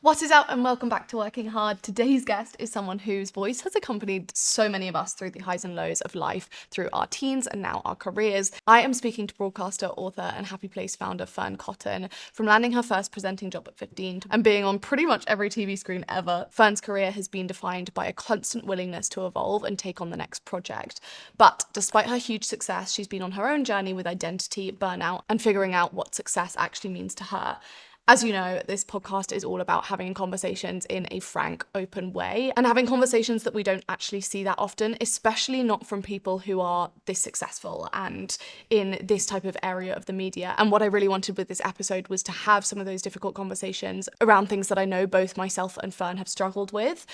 What is up, and welcome back to Working Hard. Today's guest is someone whose voice has accompanied so many of us through the highs and lows of life, through our teens and now our careers. I am speaking to broadcaster, author and Happy Place founder Fearne Cotton. From landing her first presenting job at 15 and being on pretty much every TV screen ever, Fearne's career has been defined by a constant willingness to evolve and take on the next project. But despite her huge success, she's been on her own journey with identity, burnout and figuring out what success actually means to her. As you know, this podcast is all about having conversations in a frank, open way and having conversations that we don't actually see that often, especially not from people who are this successful and in this type of area of the media. And what I really wanted with this episode was to have some of those difficult conversations around things that I know both myself and Fearne have struggled with.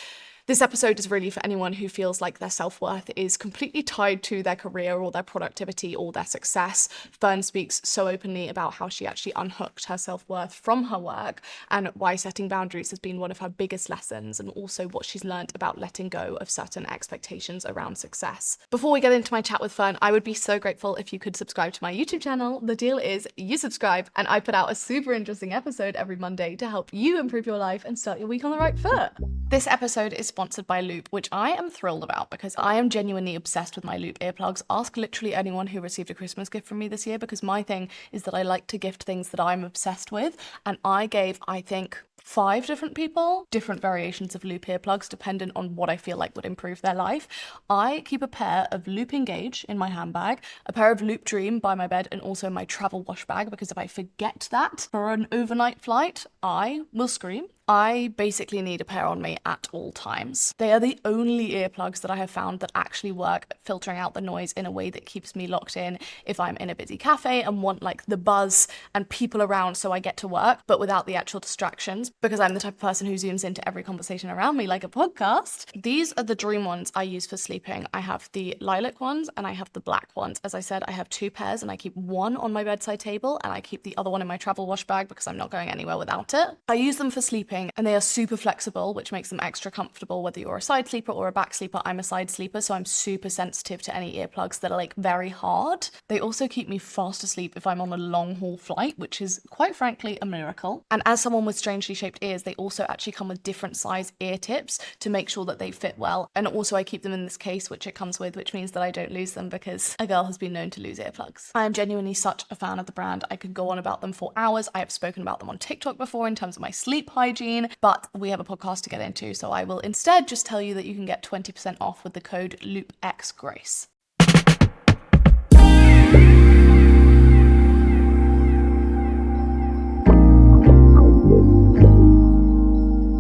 This episode is really for anyone who feels like their self-worth is completely tied to their career or their productivity or their success. Fearne speaks so openly about how she actually unhooked her self-worth from her work and why setting boundaries has been one of her biggest lessons, and also what she's learned about letting go of certain expectations around success. Before we get into my chat with Fearne, I would be so grateful if you could subscribe to my YouTube channel. The deal is you subscribe and I put out a super interesting episode every Monday to help you improve your life and start your week on the right foot. This episode is sponsored by Loop, which I am thrilled about because I am genuinely obsessed with my Loop earplugs. Ask literally anyone who received a Christmas gift from me this year, because my thing is that I like to gift things that I'm obsessed with. And I gave, I think, 5 different people different variations of Loop earplugs dependent on what I feel like would improve their life. I keep a pair of Loop Engage in my handbag, a pair of Loop Dream by my bed, and also my travel wash bag, because if I forget that for an overnight flight, I will scream. I basically need a pair on me at all times. They are the only earplugs that I have found that actually work at filtering out the noise in a way that keeps me locked in if I'm in a busy cafe and want like the buzz and people around so I get to work, but without the actual distractions, because I'm the type of person who zooms into every conversation around me like a podcast. These are the Dream ones I use for sleeping. I have the lilac ones and I have the black ones. As I said, I have 2 pairs and I keep one on my bedside table and I keep the other one in my travel wash bag because I'm not going anywhere without it. I use them for sleeping and they are super flexible, which makes them extra comfortable whether you're a side sleeper or a back sleeper. I'm a side sleeper, so I'm super sensitive to any earplugs that are like very hard. They also keep me fast asleep if I'm on a long haul flight, which is quite frankly a miracle. And as someone with strangely shaped ears, they also actually come with different size ear tips to make sure that they fit well. And also I keep them in this case which it comes with, which means that I don't lose them, because a girl has been known to lose earplugs. I am genuinely such a fan of the brand. I could go on about them for hours. I have spoken about them on TikTok before in terms of my sleep hygiene, but we have a podcast to get into, so I will instead just tell you that you can get 20% off with the code LOOPXGRACE.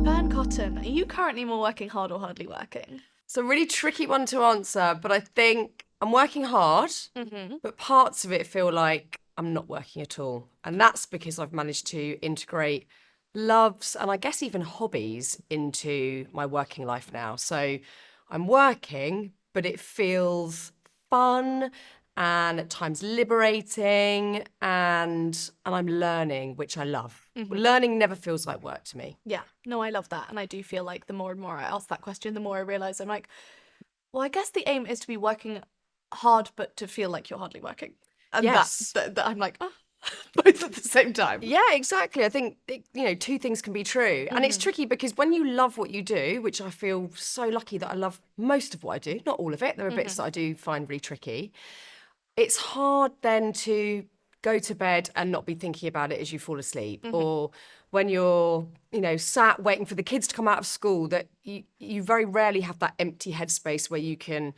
Fearne Cotton, are you currently more working hard or hardly working? It's a really tricky one to answer, but I think I'm working hard, but parts of it feel like I'm not working at all. And that's because I've managed to integrate loves and I guess even hobbies into my working life now. So I'm working, but it feels fun and at times liberating, and I'm learning, which I love. Learning never feels like work to me. Yeah, no, I love that. And I do feel like the more and more I ask that question, the more I realise I'm like, well, I guess the aim is to be working hard, but to feel like you're hardly working. And Yes. that I'm like, oh, both at the same time. Yeah, exactly. I think, 2 things can be true. And it's tricky because when you love what you do, which I feel so lucky that I love most of what I do, not all of it, there are bits that I do find really tricky. It's hard then to go to bed and not be thinking about it as you fall asleep, or when you're, sat waiting for the kids to come out of school, that you very rarely have that empty headspace where you can,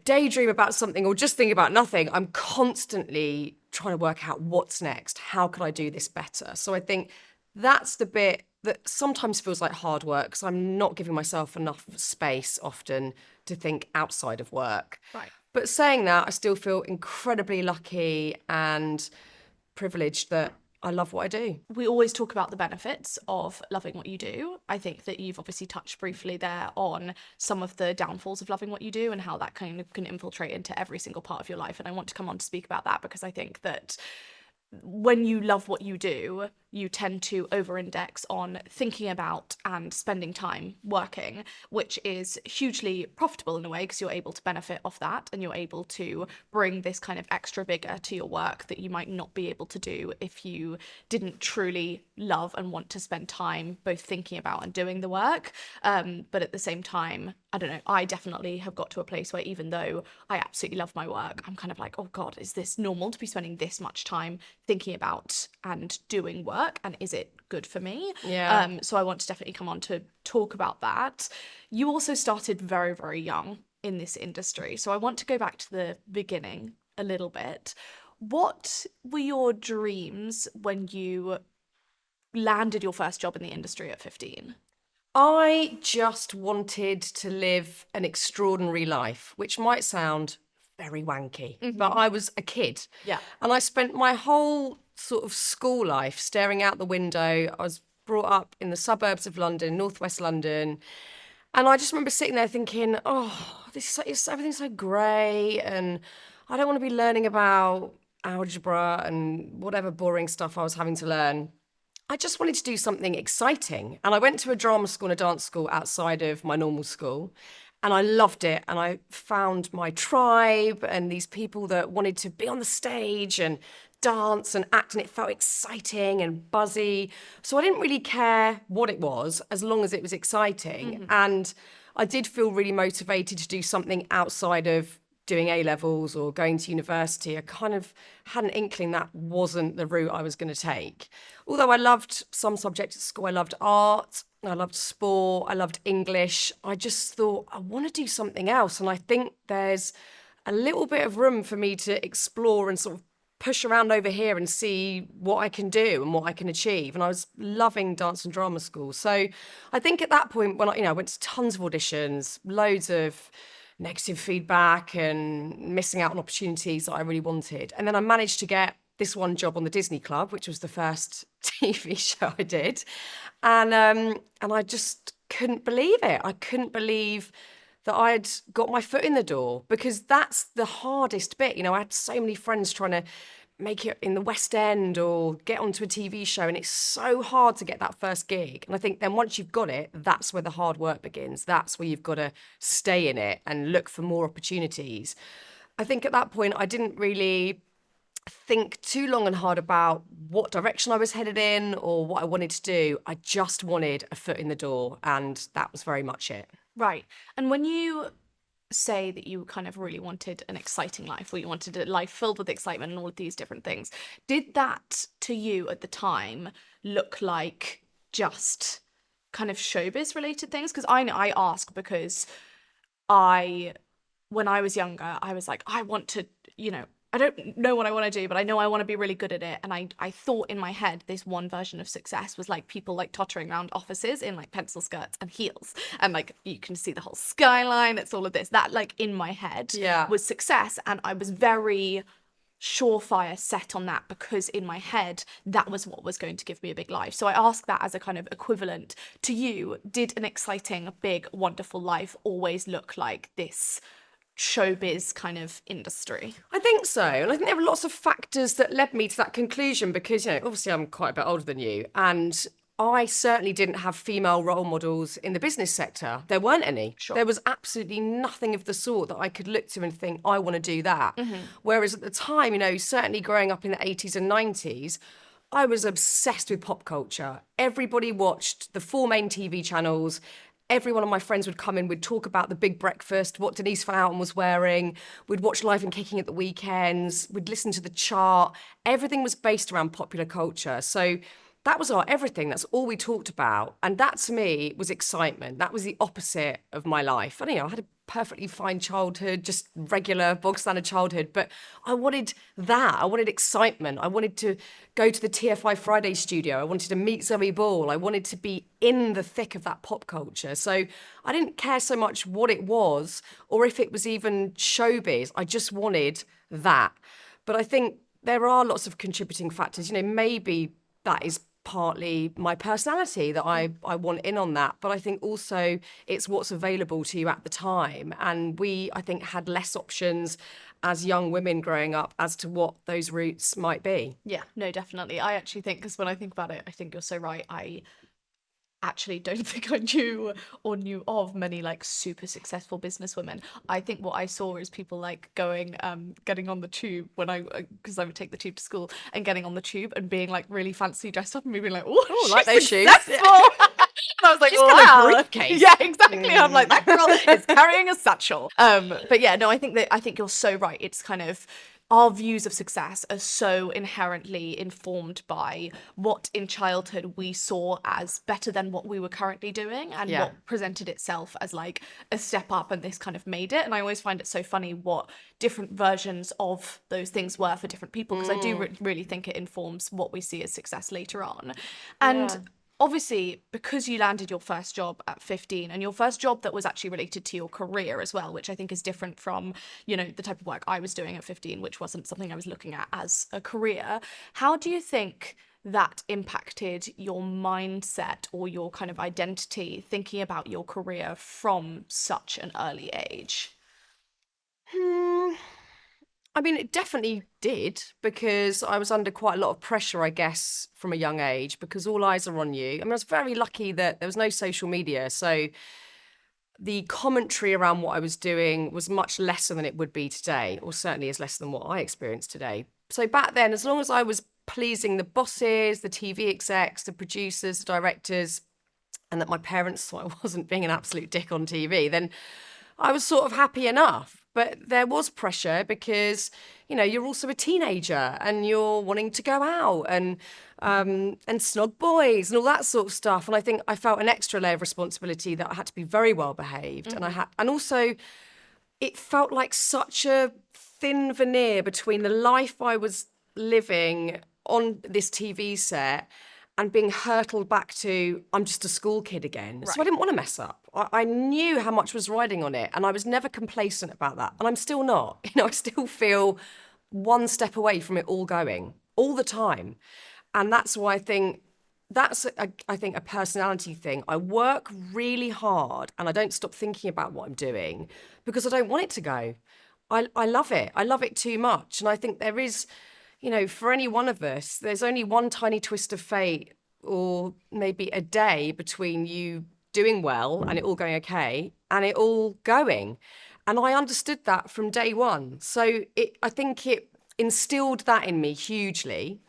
daydream about something or just think about nothing. I'm constantly trying to work out what's next. How can I do this better? So I think that's the bit that sometimes feels like hard work, because I'm not giving myself enough space often to think outside of work. Right. But saying that, I still feel incredibly lucky and privileged that I love what I do. We always talk about the benefits of loving what you do. I think that you've obviously touched briefly there on some of the downfalls of loving what you do and how that kind of can infiltrate into every single part of your life. And I want to come on to speak about that because I think that when you love what you do, you tend to over-index on thinking about and spending time working, which is hugely profitable in a way because you're able to benefit off that and you're able to bring this kind of extra vigor to your work that you might not be able to do if you didn't truly love and want to spend time both thinking about and doing the work. But at the same time, I don't know, I definitely have got to a place where even though I absolutely love my work, I'm kind of like, oh God, is this normal to be spending this much time thinking about and doing work? And is it good for me? Yeah. So I want to definitely come on to talk about that. You also started very, very young in this industry. So I want to go back to the beginning a little bit. What were your dreams when you landed your first job in the industry at 15? I just wanted to live an extraordinary life, which might sound very wanky, but I was a kid. Yeah. And I spent my whole sort of school life staring out the window. I was brought up in the suburbs of London, northwest London. And I just remember sitting there thinking, oh, everything's so grey, and I don't want to be learning about algebra and whatever boring stuff I was having to learn. I just wanted to do something exciting. And I went to a drama school and a dance school outside of my normal school. And I loved it. And I found my tribe and these people that wanted to be on the stage and dance and act. And it felt exciting and buzzy. So I didn't really care what it was as long as it was exciting. And I did feel really motivated to do something outside of doing A-levels or going to university. I kind of had an inkling that wasn't the route I was going to take. Although I loved some subjects at school, I loved art, I loved sport, I loved English. I just thought, I want to do something else. And I think there's a little bit of room for me to explore and sort of push around over here and see what I can do and what I can achieve. And I was loving dance and drama school. So I think at that point, when I went to tons of auditions, loads of negative feedback and missing out on opportunities that I really wanted. And then I managed to get this one job on the Disney Club, which was the first TV show I did. And I just couldn't believe it. I couldn't believe that I had got my foot in the door, because that's the hardest bit. I had so many friends trying to make it in the West End or get onto a TV show, and it's so hard to get that first gig. And I think then once you've got it, that's where the hard work begins. That's where you've got to stay in it and look for more opportunities. I think at that point I didn't really think too long and hard about what direction I was headed in or what I wanted to do. I just wanted a foot in the door, and that was very much it. Right. And when you say that you kind of really wanted an exciting life, or you wanted a life filled with excitement and all of these different things, did that to you at the time look like just kind of showbiz related things? Because I ask because when I was younger, I was like, I want to, I don't know what I want to do, but I know I want to be really good at it. And I thought in my head, this one version of success was like people like tottering around offices in like pencil skirts and heels. And like, you can see the whole skyline. It's all of this. That like in my head was success. And I was very surefire set on that, because in my head, that was what was going to give me a big life. So I ask that as a kind of equivalent to you. Did an exciting, big, wonderful life always look like this showbiz kind of industry? I think so. And I think there were lots of factors that led me to that conclusion, because, obviously I'm quite a bit older than you, and I certainly didn't have female role models in the business sector. There weren't any. Sure. There was absolutely nothing of the sort that I could look to and think, I want to do that. Whereas at the time, certainly growing up in the 80s and 90s, I was obsessed with pop culture. Everybody watched the 4 main TV channels. Every one of my friends would come in, we'd talk about The Big Breakfast, what Denise Van Outen was wearing. We'd watch Live and Kicking at the weekends. We'd listen to The Chart. Everything was based around popular culture. So that was our everything. That's all we talked about. And that to me was excitement. That was the opposite of my life. And I had a perfectly fine childhood, just regular bog standard childhood, but I wanted that. I wanted excitement. I wanted to go to the TFI Friday studio. I wanted to meet Zoe Ball. I wanted to be in the thick of that pop culture. So I didn't care so much what it was or if it was even showbiz. I just wanted that. But I think there are lots of contributing factors. Maybe that is partly my personality that I want in on that. But I think also it's what's available to you at the time. And we, I think, had less options as young women growing up as to what those routes might be. Yeah, no, definitely. I actually think, because when I think about it, I think you're so right. I actually don't think I knew or knew of many like super successful businesswomen. I think what I saw is people like going getting on the tube when because I would take the tube to school, and getting on the tube and being like really fancy dressed up and me being like, oh, Oh, like those shoes. successful. And I was like, She's got a wow. briefcase. Yeah, exactly. I'm like, that girl is carrying a satchel. But yeah, no, I think you're so right. It's kind of, our views of success are so inherently informed by what in childhood we saw as better than what we were currently doing, and Yeah. what presented itself as like a step up, and this kind of made it. And I always find it so funny what different versions of those things were for different people, because I do really think it informs what we see as success later on. And Yeah. obviously, because you landed your first job at 15, and your first job that was actually related to your career as well, which I think is different from, you know, the type of work I was doing at 15, which wasn't something I was looking at as a career. How do you think that impacted your mindset or your kind of identity thinking about your career from such an early age? I mean, it definitely did, because I was under quite a lot of pressure, I guess, from a young age, because all eyes are on you. I mean, I was very lucky that there was no social media. So the commentary around what I was doing was much lesser than it would be today, or certainly is less than what I experienced today. So back then, as long as I was pleasing the bosses, the TV execs, the producers, the directors, and that my parents thought I wasn't being an absolute dick on TV, then I was sort of happy enough. But there was pressure because, you know, you're also a teenager and you're wanting to go out and snog boys and all that sort of stuff. And I think I felt an extra layer of responsibility that I had to be very well behaved. And also it felt like such a thin veneer between the life I was living on this TV set and being hurtled back to, I'm just a school kid again. So I didn't want to mess up. I knew how much was riding on it, and I was never complacent about that. And I'm still not. You know, I still feel one step away from it all going all the time. And that's why I think that's, a personality thing. I work really hard and I don't stop thinking about what I'm doing because I don't want it to go. I love it. I love it too much. And I think there is, you know, for any one of us, there's only one tiny twist of fate or maybe a day between you doing well and it all going okay and it all going. And I understood that from day one. So I think it instilled that in me hugely.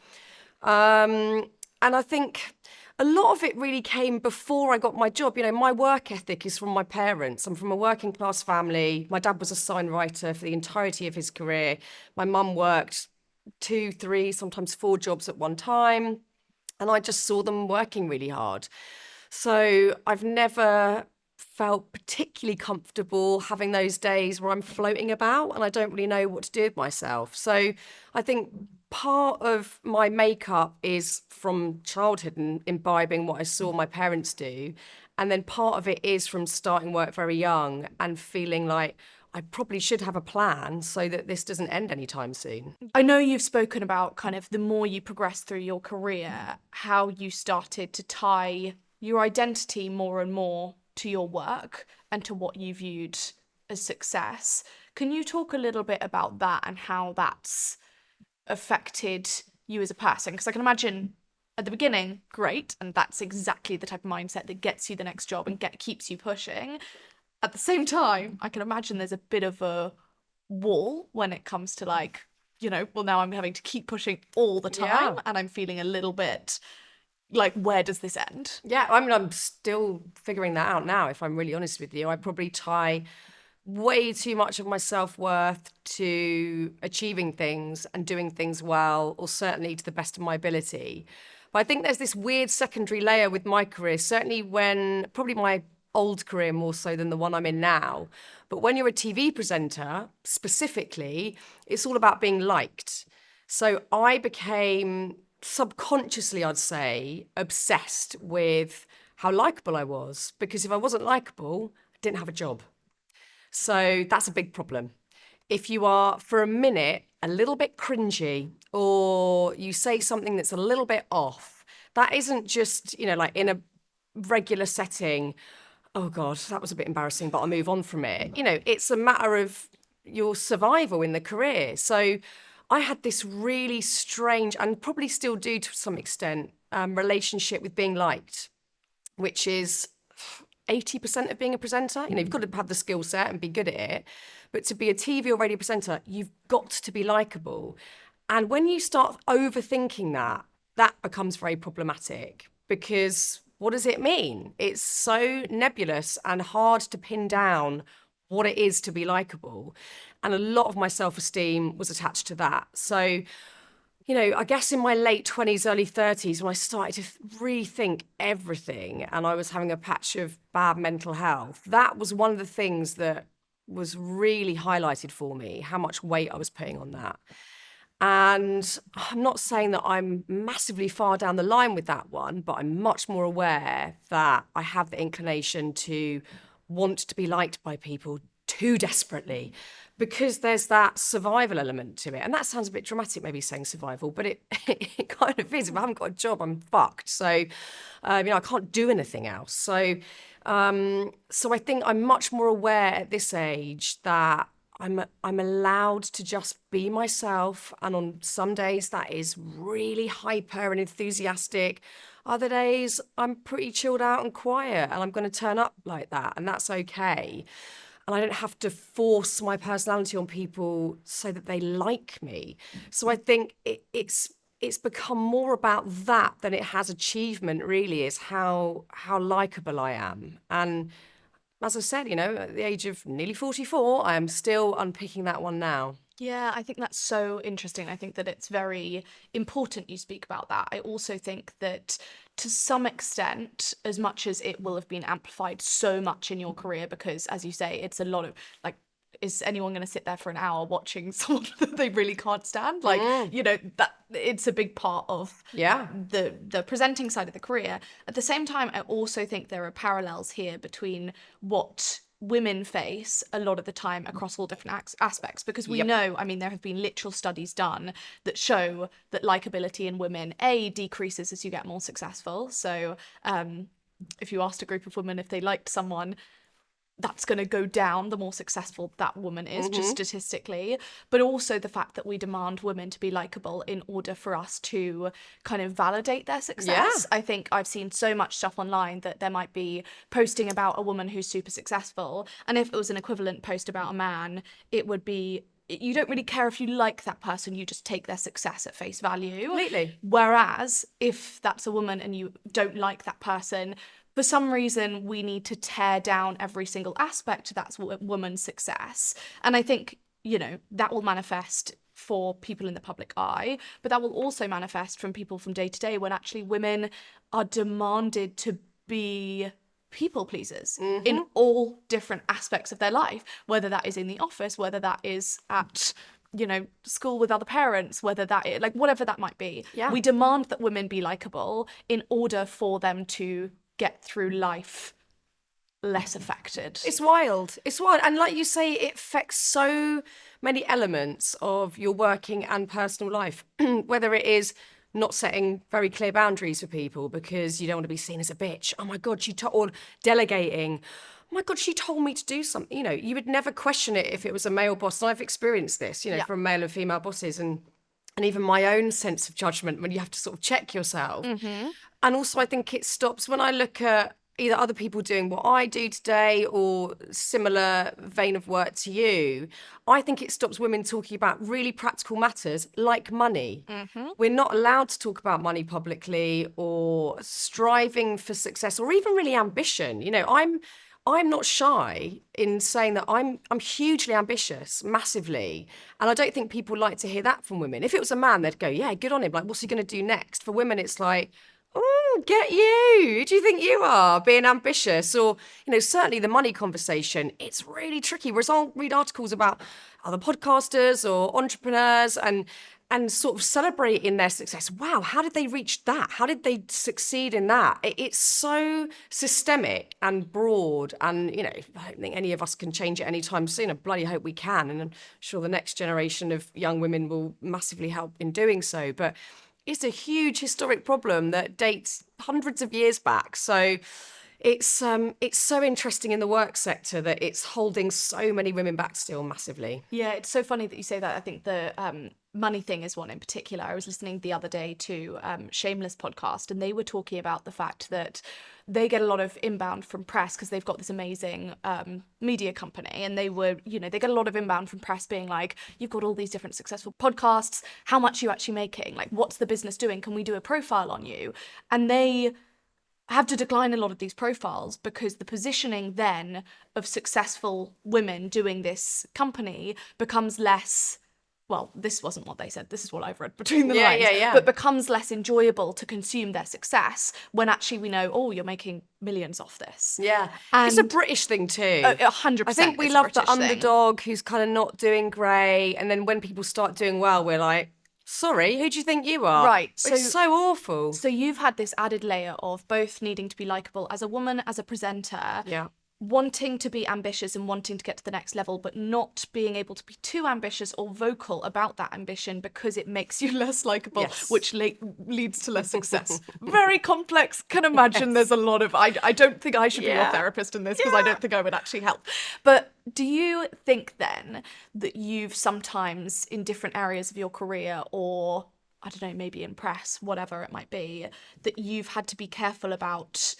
And I think a lot of it really came before I got my job. You know, my work ethic is from my parents. I'm from a working class family. My dad was a sign writer for the entirety of his career. My mum worked 2, 3, sometimes 4 jobs at one time. And I just saw them working really hard. So I've never felt particularly comfortable having those days where I'm floating about and I don't really know what to do with myself. So I think part of my makeup is from childhood and imbibing what I saw my parents do. And then part of it is from starting work very young and feeling like I probably should have a plan so that this doesn't end anytime soon. I know you've spoken about kind of the more you progress through your career, how you started to tie your identity more and more to your work and to what you viewed as success. Can you talk a little bit about that and how that's affected you as a person? Because I can imagine at the beginning, great, and that's exactly the type of mindset that gets you the next job and keeps you pushing. At the same time, I can imagine there's a bit of a wall when it comes to like, you know, well, now I'm having to keep pushing all the time and I'm feeling a little bit like, where does this end? Yeah, I mean, I'm still figuring that out now, if I'm really honest with you. I probably tie way too much of my self-worth to achieving things and doing things well, or certainly to the best of my ability. But I think there's this weird secondary layer with my career, certainly when, probably my old career more so than the one I'm in now. But when you're a TV presenter, specifically, it's all about being liked. So I became subconsciously, I'd say, obsessed with how likable I was, because if I wasn't likable, I didn't have a job. So that's a big problem. If you are, for a minute, a little bit cringy, or you say something that's a little bit off, that isn't just, like in a regular setting. Oh God, that was a bit embarrassing, but I'll move on from it. It's a matter of your survival in the career. So I had this really strange, and probably still do to some extent, relationship with being liked, which is 80% of being a presenter. You've got to have the skill set and be good at it. But to be a TV or radio presenter, you've got to be likable. And when you start overthinking that becomes very problematic, because what does it mean? It's so nebulous and hard to pin down what it is to be likable. And a lot of my self-esteem was attached to that. So, I guess in my late 20s, early 30s, when I started to rethink everything and I was having a patch of bad mental health, that was one of the things that was really highlighted for me, how much weight I was putting on that. And I'm not saying that I'm massively far down the line with that one, but I'm much more aware that I have the inclination to want to be liked by people too desperately, because there's that survival element to it. And that sounds a bit dramatic, maybe saying survival, but it kind of is. If I haven't got a job, I'm fucked. So, I can't do anything else. So I think I'm much more aware at this age that I'm allowed to just be myself. And on some days that is really hyper and enthusiastic. Other days I'm pretty chilled out and quiet, and I'm going to turn up like that. And that's okay. And I don't have to force my personality on people so that they like me. So I think it's become more about that than it has achievement, really, is how likable I am. And as I said, at the age of nearly 44, I am still unpicking that one now. Yeah, I think that's so interesting. I think that it's very important you speak about that. I also think that to some extent, as much as it will have been amplified so much in your career, because as you say, it's a lot of like, is anyone going to sit there for an hour watching someone that they really can't stand? Like, that it's a big part of the presenting side of the career. At the same time, I also think there are parallels here between what women face a lot of the time across all different aspects, because we know, there have been literal studies done that show that likability in women, decreases as you get more successful. So if you asked a group of women if they liked someone, that's going to go down the more successful that woman is, just statistically. But also the fact that we demand women to be likable in order for us to kind of validate their success. I think I've seen so much stuff online that there might be posting about a woman who's super successful, and if it was an equivalent post about a man, it would be, you don't really care if you like that person, you just take their success at face value. Completely. Whereas if that's a woman and you don't like that person, for some reason, we need to tear down every single aspect of that woman's success. And I think, that will manifest for people in the public eye, but that will also manifest from people from day to day, when actually women are demanded to be people pleasers in all different aspects of their life, whether that is in the office, whether that is at school with other parents, whether that is like whatever that might be. We demand that women be likable in order for them to get through life less affected. It's wild. And like you say, it affects so many elements of your working and personal life, whether it is not setting very clear boundaries for people because you don't want to be seen as a bitch. Oh my God, or delegating. Oh my God, she told me to do something. You would never question it if it was a male boss. And I've experienced this, from male and female bosses, and even my own sense of judgment when you have to sort of check yourself. And also I think it stops when I look at either other people doing what I do today or similar vein of work to you, I think it stops women talking about really practical matters like money. We're not allowed to talk about money publicly, or striving for success, or even really ambition. I'm not shy in saying that I'm hugely ambitious, massively. And I don't think people like to hear that from women. If it was a man, they'd go, yeah, good on him. Like, what's he going to do next? For women, it's like, oh, get you. Who do you think you are, being ambitious? Or, certainly the money conversation, it's really tricky. Whereas I'll read articles about other podcasters or entrepreneurs and sort of celebrating their success. Wow, how did they reach that? How did they succeed in that? It's so systemic and broad, and, I don't think any of us can change it anytime soon. I bloody hope we can, and I'm sure the next generation of young women will massively help in doing so. But it's a huge historic problem that dates hundreds of years back. So it's so interesting in the work sector that it's holding so many women back still massively. Yeah, it's so funny that you say that. I think the money thing is one in particular. I was listening the other day to Shameless podcast, and they were talking about the fact that they get a lot of inbound from press because they've got this amazing media company, and they get a lot of inbound from press being like, you've got all these different successful podcasts, how much are you actually making? Like, what's the business doing? Can we do a profile on you? And they have to decline a lot of these profiles because the positioning then of successful women doing this company becomes less, well, this wasn't what they said, this is what I've read between the lines, but becomes less enjoyable to consume their success when actually we know, oh, you're making millions off this. Yeah. And it's a British thing too. 100%. I think we love the underdog who's kind of not doing great. And then when people start doing well, we're like, sorry, who do you think you are? Right. It's so awful. So you've had this added layer of both needing to be likable as a woman, as a presenter, Yeah. wanting to be ambitious and wanting to get to the next level, but not being able to be too ambitious or vocal about that ambition because it makes you less likable, which leads to less success. Very complex. Can imagine there's a lot of, I don't think I should be your therapist in this because I don't think I would actually help. But do you think then that you've sometimes in different areas of your career, or I don't know, maybe in press, whatever it might be, that you've had to be careful about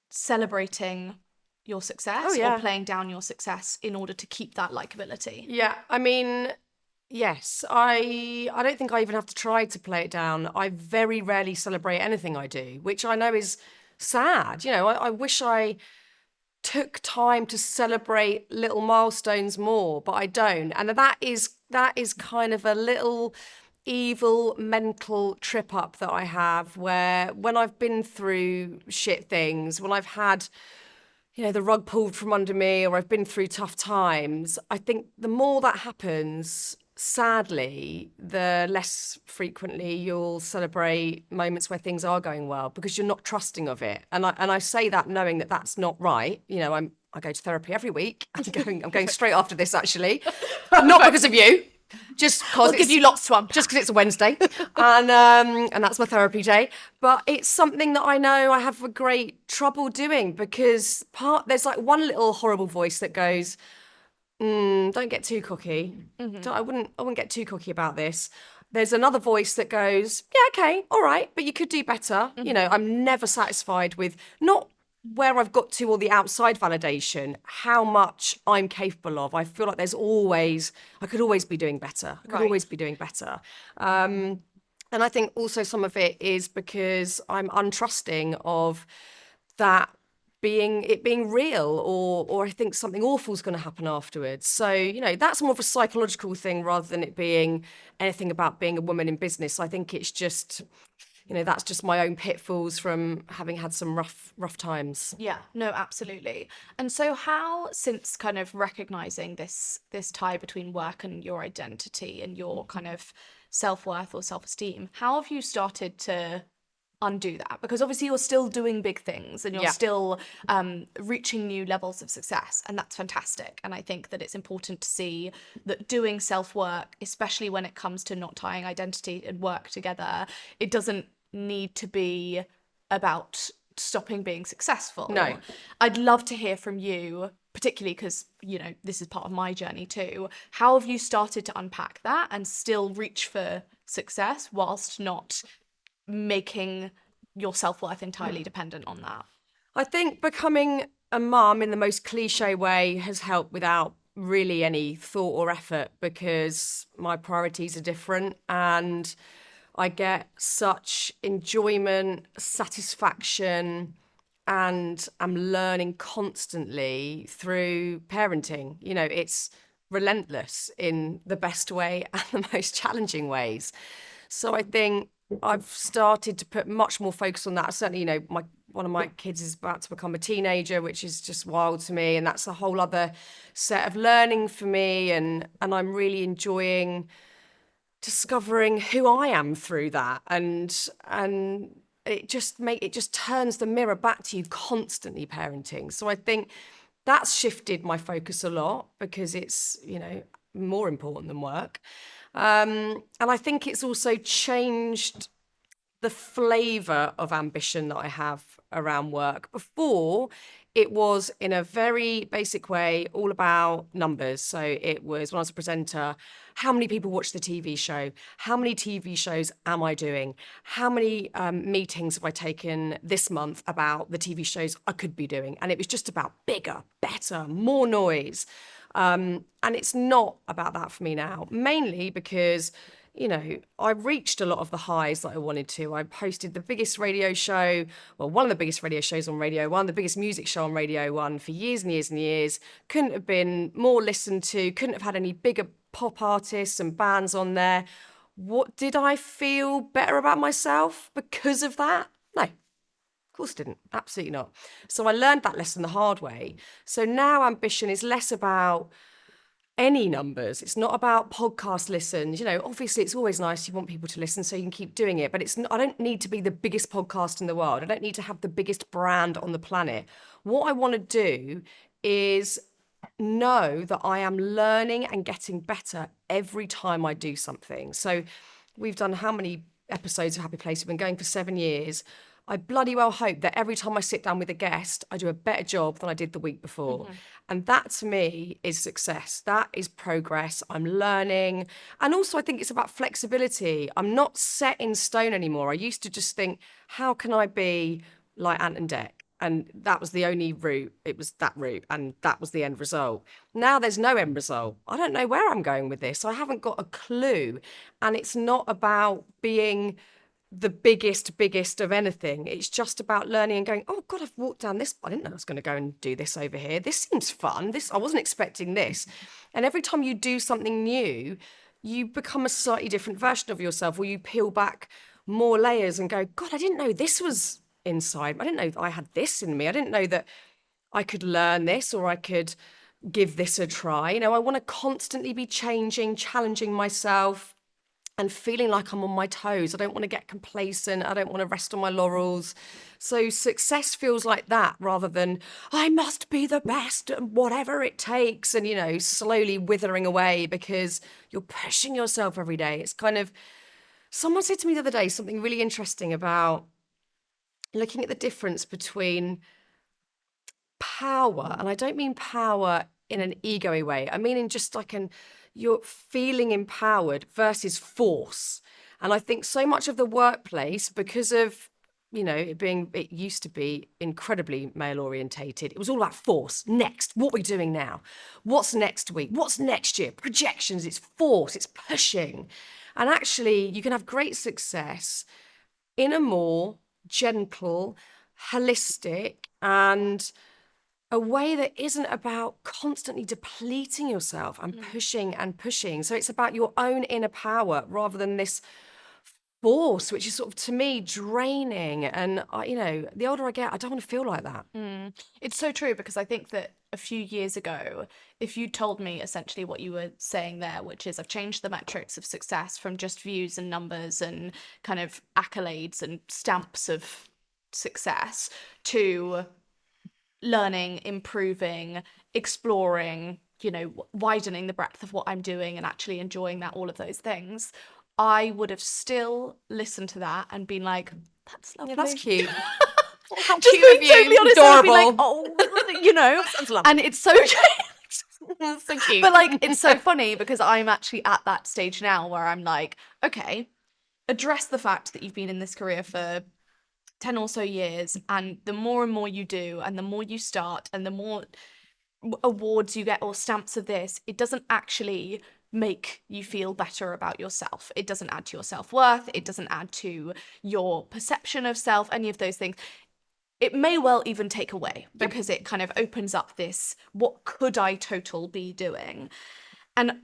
celebrating your success or playing down your success in order to keep that likability? Yeah, I mean, yes, I don't think I even have to try to play it down. I very rarely celebrate anything I do, which I know is sad. You know, I wish I took time to celebrate little milestones more, but I don't. And that is kind of a little evil mental trip up that I have, where when I've been through shit things, when I've had, you know, the rug pulled from under me, or I've been through tough times, I think the more that happens, sadly, the less frequently you'll celebrate moments where things are going well because you're not trusting of it. And I say that knowing that that's not right. You know, I go to therapy every week. I'm going straight after this, actually, not because of you. Just because I'll give you lots to unpack. Just because it's a Wednesday, and that's my therapy day. But it's something that I know I have a great trouble doing because there's like one little horrible voice that goes, "Don't get too cocky. I wouldn't get too cocky about this." There's another voice that goes, "Yeah, okay, all right, but you could do better." You know, I'm never satisfied with not where I've got to or the outside validation, how much I'm capable of. I feel like I could always be doing better. I could always be doing better. And I think also some of it is because I'm untrusting of that being real, or I think something awful is going to happen afterwards. So, you know, that's more of a psychological thing rather than it being anything about being a woman in business. I think it's just, you know, that's just my own pitfalls from having had some rough times. Yeah, no, absolutely. And so how, since kind of recognizing this tie between work and your identity and your kind of self-worth or self-esteem, how have you started to undo that? Because obviously you're still doing big things and you're still reaching new levels of success, and that's fantastic. And I think that it's important to see that doing self-work, especially when it comes to not tying identity and work together, it doesn't need to be about stopping being successful. No. I'd love to hear from you, particularly because, you know, this is part of my journey too. How have you started to unpack that and still reach for success whilst not making your self-worth entirely dependent on that? I think becoming a mum in the most cliche way has helped without really any thought or effort, because my priorities are different and I get such enjoyment, satisfaction, and I'm learning constantly through parenting. You know, it's relentless in the best way and the most challenging ways. So I think I've started to put much more focus on that. Certainly, you know, one of my kids is about to become a teenager, which is just wild to me. And that's a whole other set of learning for me. And I'm really enjoying discovering who I am through that. And it just turns the mirror back to you constantly parenting. So I think that's shifted my focus a lot because it's, you know, more important than work. And I think it's also changed the flavour of ambition that I have around work. Before, it was in a very basic way, all about numbers. So it was, when I was a presenter, how many people watch the TV show? How many TV shows am I doing? How many meetings have I taken this month about the TV shows I could be doing? And it was just about bigger, better, more noise. And it's not about that for me now, mainly because, you know, I reached a lot of the highs that I wanted to. I hosted the biggest radio show, well, one of the biggest radio shows on Radio 1, the biggest music show on Radio 1 for years and years and years. Couldn't have been more listened to, couldn't have had any bigger pop artists and bands on there. What, did I feel better about myself because of that? No. Of course didn't. Absolutely not. So I learned that lesson the hard way. So now ambition is less about any numbers. It's not about podcast listens. You know, obviously it's always nice. You want people to listen so you can keep doing it. But it's not, I don't need to be the biggest podcast in the world. I don't need to have the biggest brand on the planet. What I want to do is know that I am learning and getting better every time I do something. So we've done how many episodes of Happy Place? We've been going for 7 years. I bloody well hope that every time I sit down with a guest, I do a better job than I did the week before. And that to me is success. That is progress. I'm learning. And also I think it's about flexibility. I'm not set in stone anymore. I used to just think, how can I be like Ant and Dec? And that was the only route. It was that route. And that was the end result. Now there's no end result. I don't know where I'm going with this. I haven't got a clue. And it's not about being the biggest of anything. It's just about learning and going, oh God, I've walked down this. I didn't know I was going to go and do this over here. This seems fun. I wasn't expecting this. And every time you do something new, you become a slightly different version of yourself, or you peel back more layers and go, God, I didn't know this was inside. I didn't know that I had this in me. I didn't know that I could learn this, or I could give this a try. You know, I want to constantly be changing, challenging myself, and feeling like I'm on my toes. I don't want to get complacent. I don't want to rest on my laurels. So success feels like that, rather than I must be the best and whatever it takes, and, you know, slowly withering away because you're pushing yourself every day. It's kind of, someone said to me the other day something really interesting about looking at the difference between power, and I don't mean power in an ego-y way. I mean in just like you're feeling empowered versus force. And I think so much of the workplace, because of, you know, it used to be incredibly male orientated. It was all about force. Next, what are we doing now? What's next week? What's next year? Projections, it's force, it's pushing. And actually, you can have great success in a more gentle, holistic, and a way that isn't about constantly depleting yourself and pushing and pushing. So it's about your own inner power rather than this force, which is sort of, to me, draining. And, you know, the older I get, I don't want to feel like that. It's so true, because I think that a few years ago, if you told me essentially what you were saying there, which is I've changed the metrics of success from just views and numbers and kind of accolades and stamps of success to learning, improving, exploring, you know, widening the breadth of what I'm doing and actually enjoying that, all of those things, I would have still listened to that and been like, that's lovely. Yeah, that's cute. How Just cute of being you. totally honest, I would be like, Adorable. oh, you know, Sounds lovely. and it's so So cute. but like, it's so funny because I'm actually at that stage now where I'm like, okay, address the fact that you've been in this career for 10 or so years, and the more and more you do, and the more you start, and the more awards you get or stamps of this, it doesn't actually make you feel better about yourself. It doesn't add to your self-worth. It doesn't add to your perception of self, any of those things. It may well even take away, because it kind of opens up this, what could I total be doing? And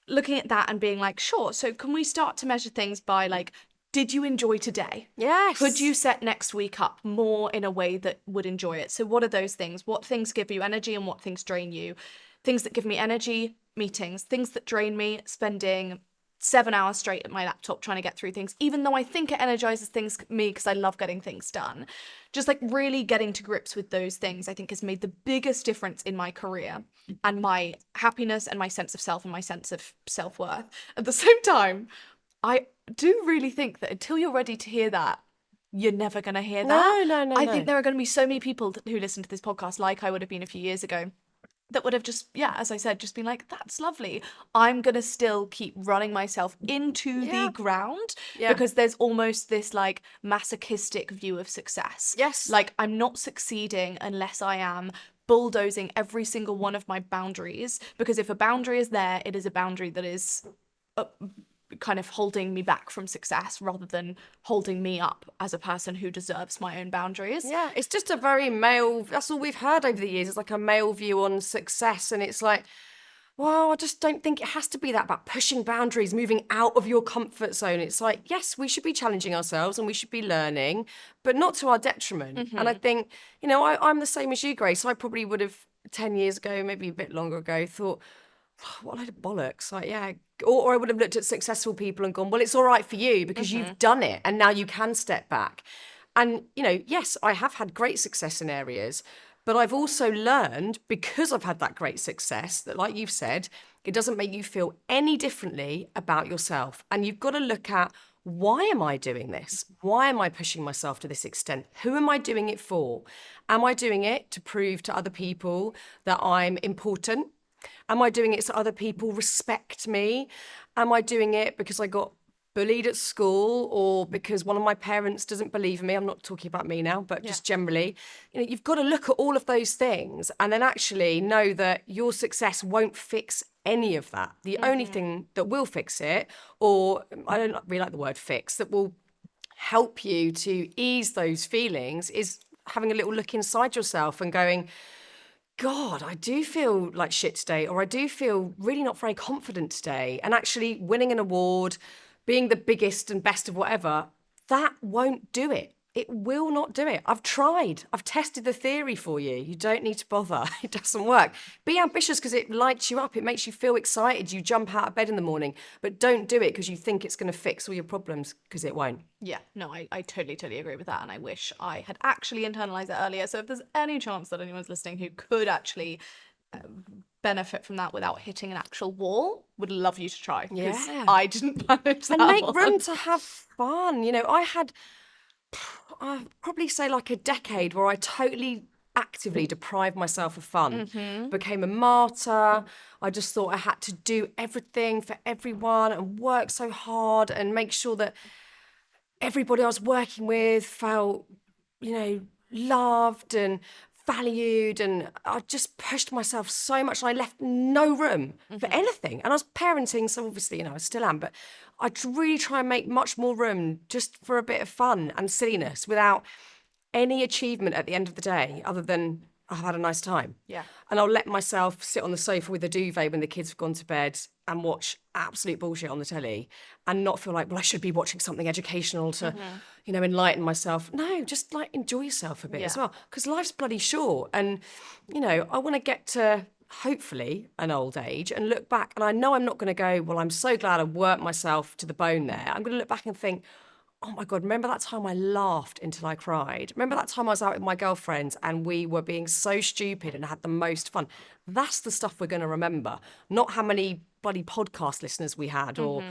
looking at that and being like, sure, so can we start to measure things by like, did you enjoy today? Yes. Could you set next week up more in a way that would enjoy it? So what are those things? What things give you energy and what things drain you? Things that give me energy, meetings. Things that drain me, spending 7 hours straight at my laptop trying to get through things, even though I think it energizes me because I love getting things done. Just like really getting to grips with those things, I think has made the biggest difference in my career and my happiness and my sense of self and my sense of self-worth. At the same time, I do really think that until you're ready to hear that, you're never going to hear that. No. I think there are going to be so many people who listen to this podcast, like I would have been a few years ago, that would have just, as I said, just been like, that's lovely. I'm going to still keep running myself into the ground because there's almost this like masochistic view of success. Yes. Like, I'm not succeeding unless I am bulldozing every single one of my boundaries, because if a boundary is there, it is a boundary that is kind of holding me back from success rather than holding me up as a person who deserves my own boundaries. Yeah, it's just a very male, that's all we've heard over the years. It's like a male view on success. And it's like, well, I just don't think it has to be that about pushing boundaries, moving out of your comfort zone. It's like, yes, we should be challenging ourselves and we should be learning, but not to our detriment. Mm-hmm. And I think, I'm the same as you, Grace. I probably would have 10 years ago, maybe a bit longer ago, thought, what a load of bollocks. Like, yeah. Or I would have looked at successful people and gone, well, it's all right for you because you've done it and now you can step back. And, yes, I have had great success in areas, but I've also learned, because I've had that great success, that, like you've said, it doesn't make you feel any differently about yourself. And you've got to look at, why am I doing this? Why am I pushing myself to this extent? Who am I doing it for? Am I doing it to prove to other people that I'm important? Am I doing it so other people respect me? Am I doing it because I got bullied at school or because one of my parents doesn't believe in me? I'm not talking about me now, but just generally. You've got to look at all of those things and then actually know that your success won't fix any of that. The only thing that will fix it, or I don't really like the word fix, that will help you to ease those feelings is having a little look inside yourself and going, God, I do feel like shit today, or I do feel really not very confident today. And actually winning an award, being the biggest and best of whatever, that won't do it. It will not do it. I've tried. I've tested the theory for you. You don't need to bother. It doesn't work. Be ambitious because it lights you up. It makes you feel excited. You jump out of bed in the morning, but don't do it because you think it's going to fix all your problems, because it won't. Yeah, no, I totally agree with that. And I wish I had actually internalized it earlier. So if there's any chance that anyone's listening who could actually benefit from that without hitting an actual wall, would love you to try. Because I didn't manage that. And make room to have fun. I'd probably say like a decade where I totally actively deprived myself of fun, became a martyr. I just thought I had to do everything for everyone and work so hard and make sure that everybody I was working with felt, loved and valued, and I just pushed myself so much and I left no room for anything. And I was parenting, so obviously, I still am, but I really try and make much more room just for a bit of fun and silliness without any achievement at the end of the day other than I've had a nice time. Yeah. And I'll let myself sit on the sofa with a duvet when the kids have gone to bed and watch absolute bullshit on the telly and not feel like, well, I should be watching something educational to, enlighten myself. No, just like enjoy yourself a bit as well, because life's bloody short. And, I want to get to hopefully an old age and look back. And I know I'm not going to go, well, I'm so glad I worked myself to the bone there. I'm going to look back and think, oh my God, remember that time I laughed until I cried? Remember that time I was out with my girlfriends and we were being so stupid and had the most fun? That's the stuff we're going to remember, not how many bloody podcast listeners we had or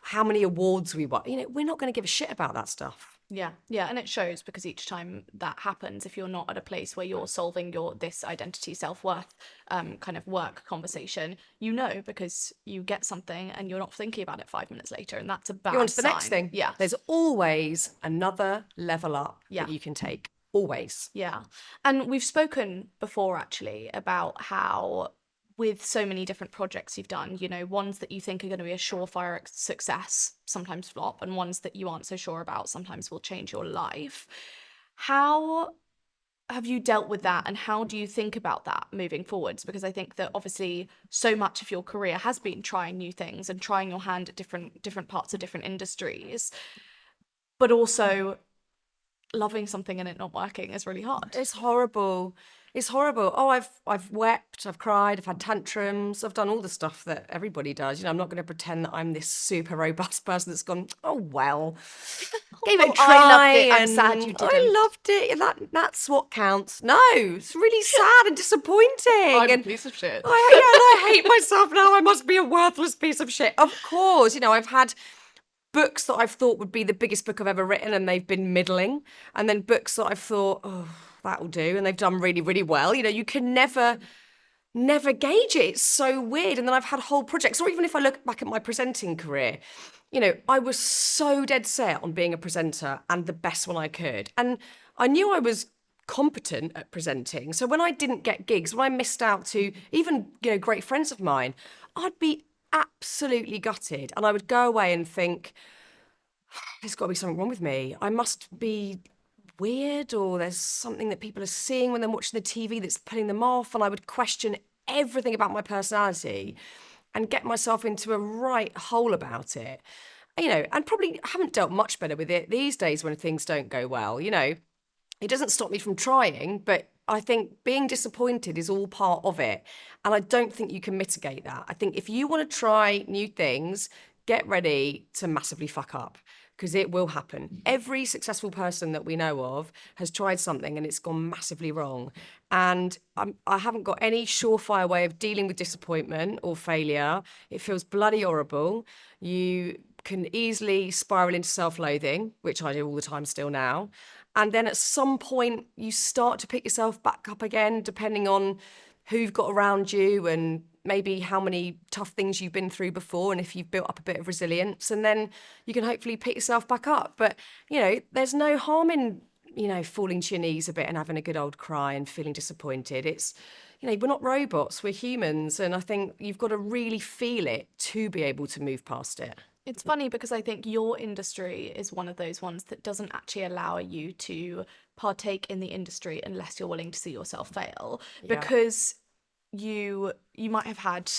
how many awards we won. We're not going to give a shit about that stuff. Yeah, and it shows, because each time that happens, if you're not at a place where you're solving this identity, self-worth kind of work conversation, because you get something and you're not thinking about it 5 minutes later, and that's a bad sign. You're on to the next thing. Yeah. There's always another level up that you can take. Always. Yeah. And we've spoken before actually about how with so many different projects you've done, ones that you think are going to be a surefire success sometimes flop, and ones that you aren't so sure about sometimes will change your life. How have you dealt with that, and how do you think about that moving forwards? Because I think that obviously so much of your career has been trying new things and trying your hand at different parts of different industries, but also loving something and it not working is really hard. It's horrible. It's horrible. Oh, I've wept, I've cried, I've had tantrums, I've done all the stuff that everybody does. You know, I'm not going to pretend that I'm this super robust person that's gone, oh well, gave it a try. I loved it. I'm and sad you didn't. I loved it. And that's what counts. No, it's really sad and disappointing. I'm a and piece of shit. I hate myself now. I must be a worthless piece of shit. Of course, you know, I've had books that I've thought would be the biggest book I've ever written and they've been middling. And then books that I've thought, oh, that'll do. And they've done really, really well. You know, you can never gauge it. It's so weird. And then I've had whole projects, or even if I look back at my presenting career, you know, I was so dead set on being a presenter and the best one I could. And I knew I was competent at presenting. So when I didn't get gigs, when I missed out to even, you know, great friends of mine, I'd be absolutely gutted. And I would go away and think, there's got to be something wrong with me. I must be weird, or there's something that people are seeing when they're watching the TV that's putting them off. And I would question everything about my personality and get myself into a right hole about it. You know, and probably haven't dealt much better with it these days when things don't go well. You know, it doesn't stop me from trying, but I think being disappointed is all part of it. And I don't think you can mitigate that. I think if you want to try new things, get ready to massively fuck up, because it will happen. Every successful person that we know of has tried something and it's gone massively wrong. And I haven't got any surefire way of dealing with disappointment or failure. It feels bloody horrible. You can easily spiral into self-loathing, which I do all the time still now. And then at some point you start to pick yourself back up again, depending on who you've got around you and maybe how many tough things you've been through before and if you've built up a bit of resilience, and then you can hopefully pick yourself back up. But, you know, there's no harm in, you know, falling to your knees a bit and having a good old cry and feeling disappointed. It's, you know, we're not robots, we're humans. And I think you've got to really feel it to be able to move past it. It's funny because I think your industry is one of those ones that doesn't actually allow you to partake in the industry unless you're willing to see yourself fail. Yeah. Because you might have had,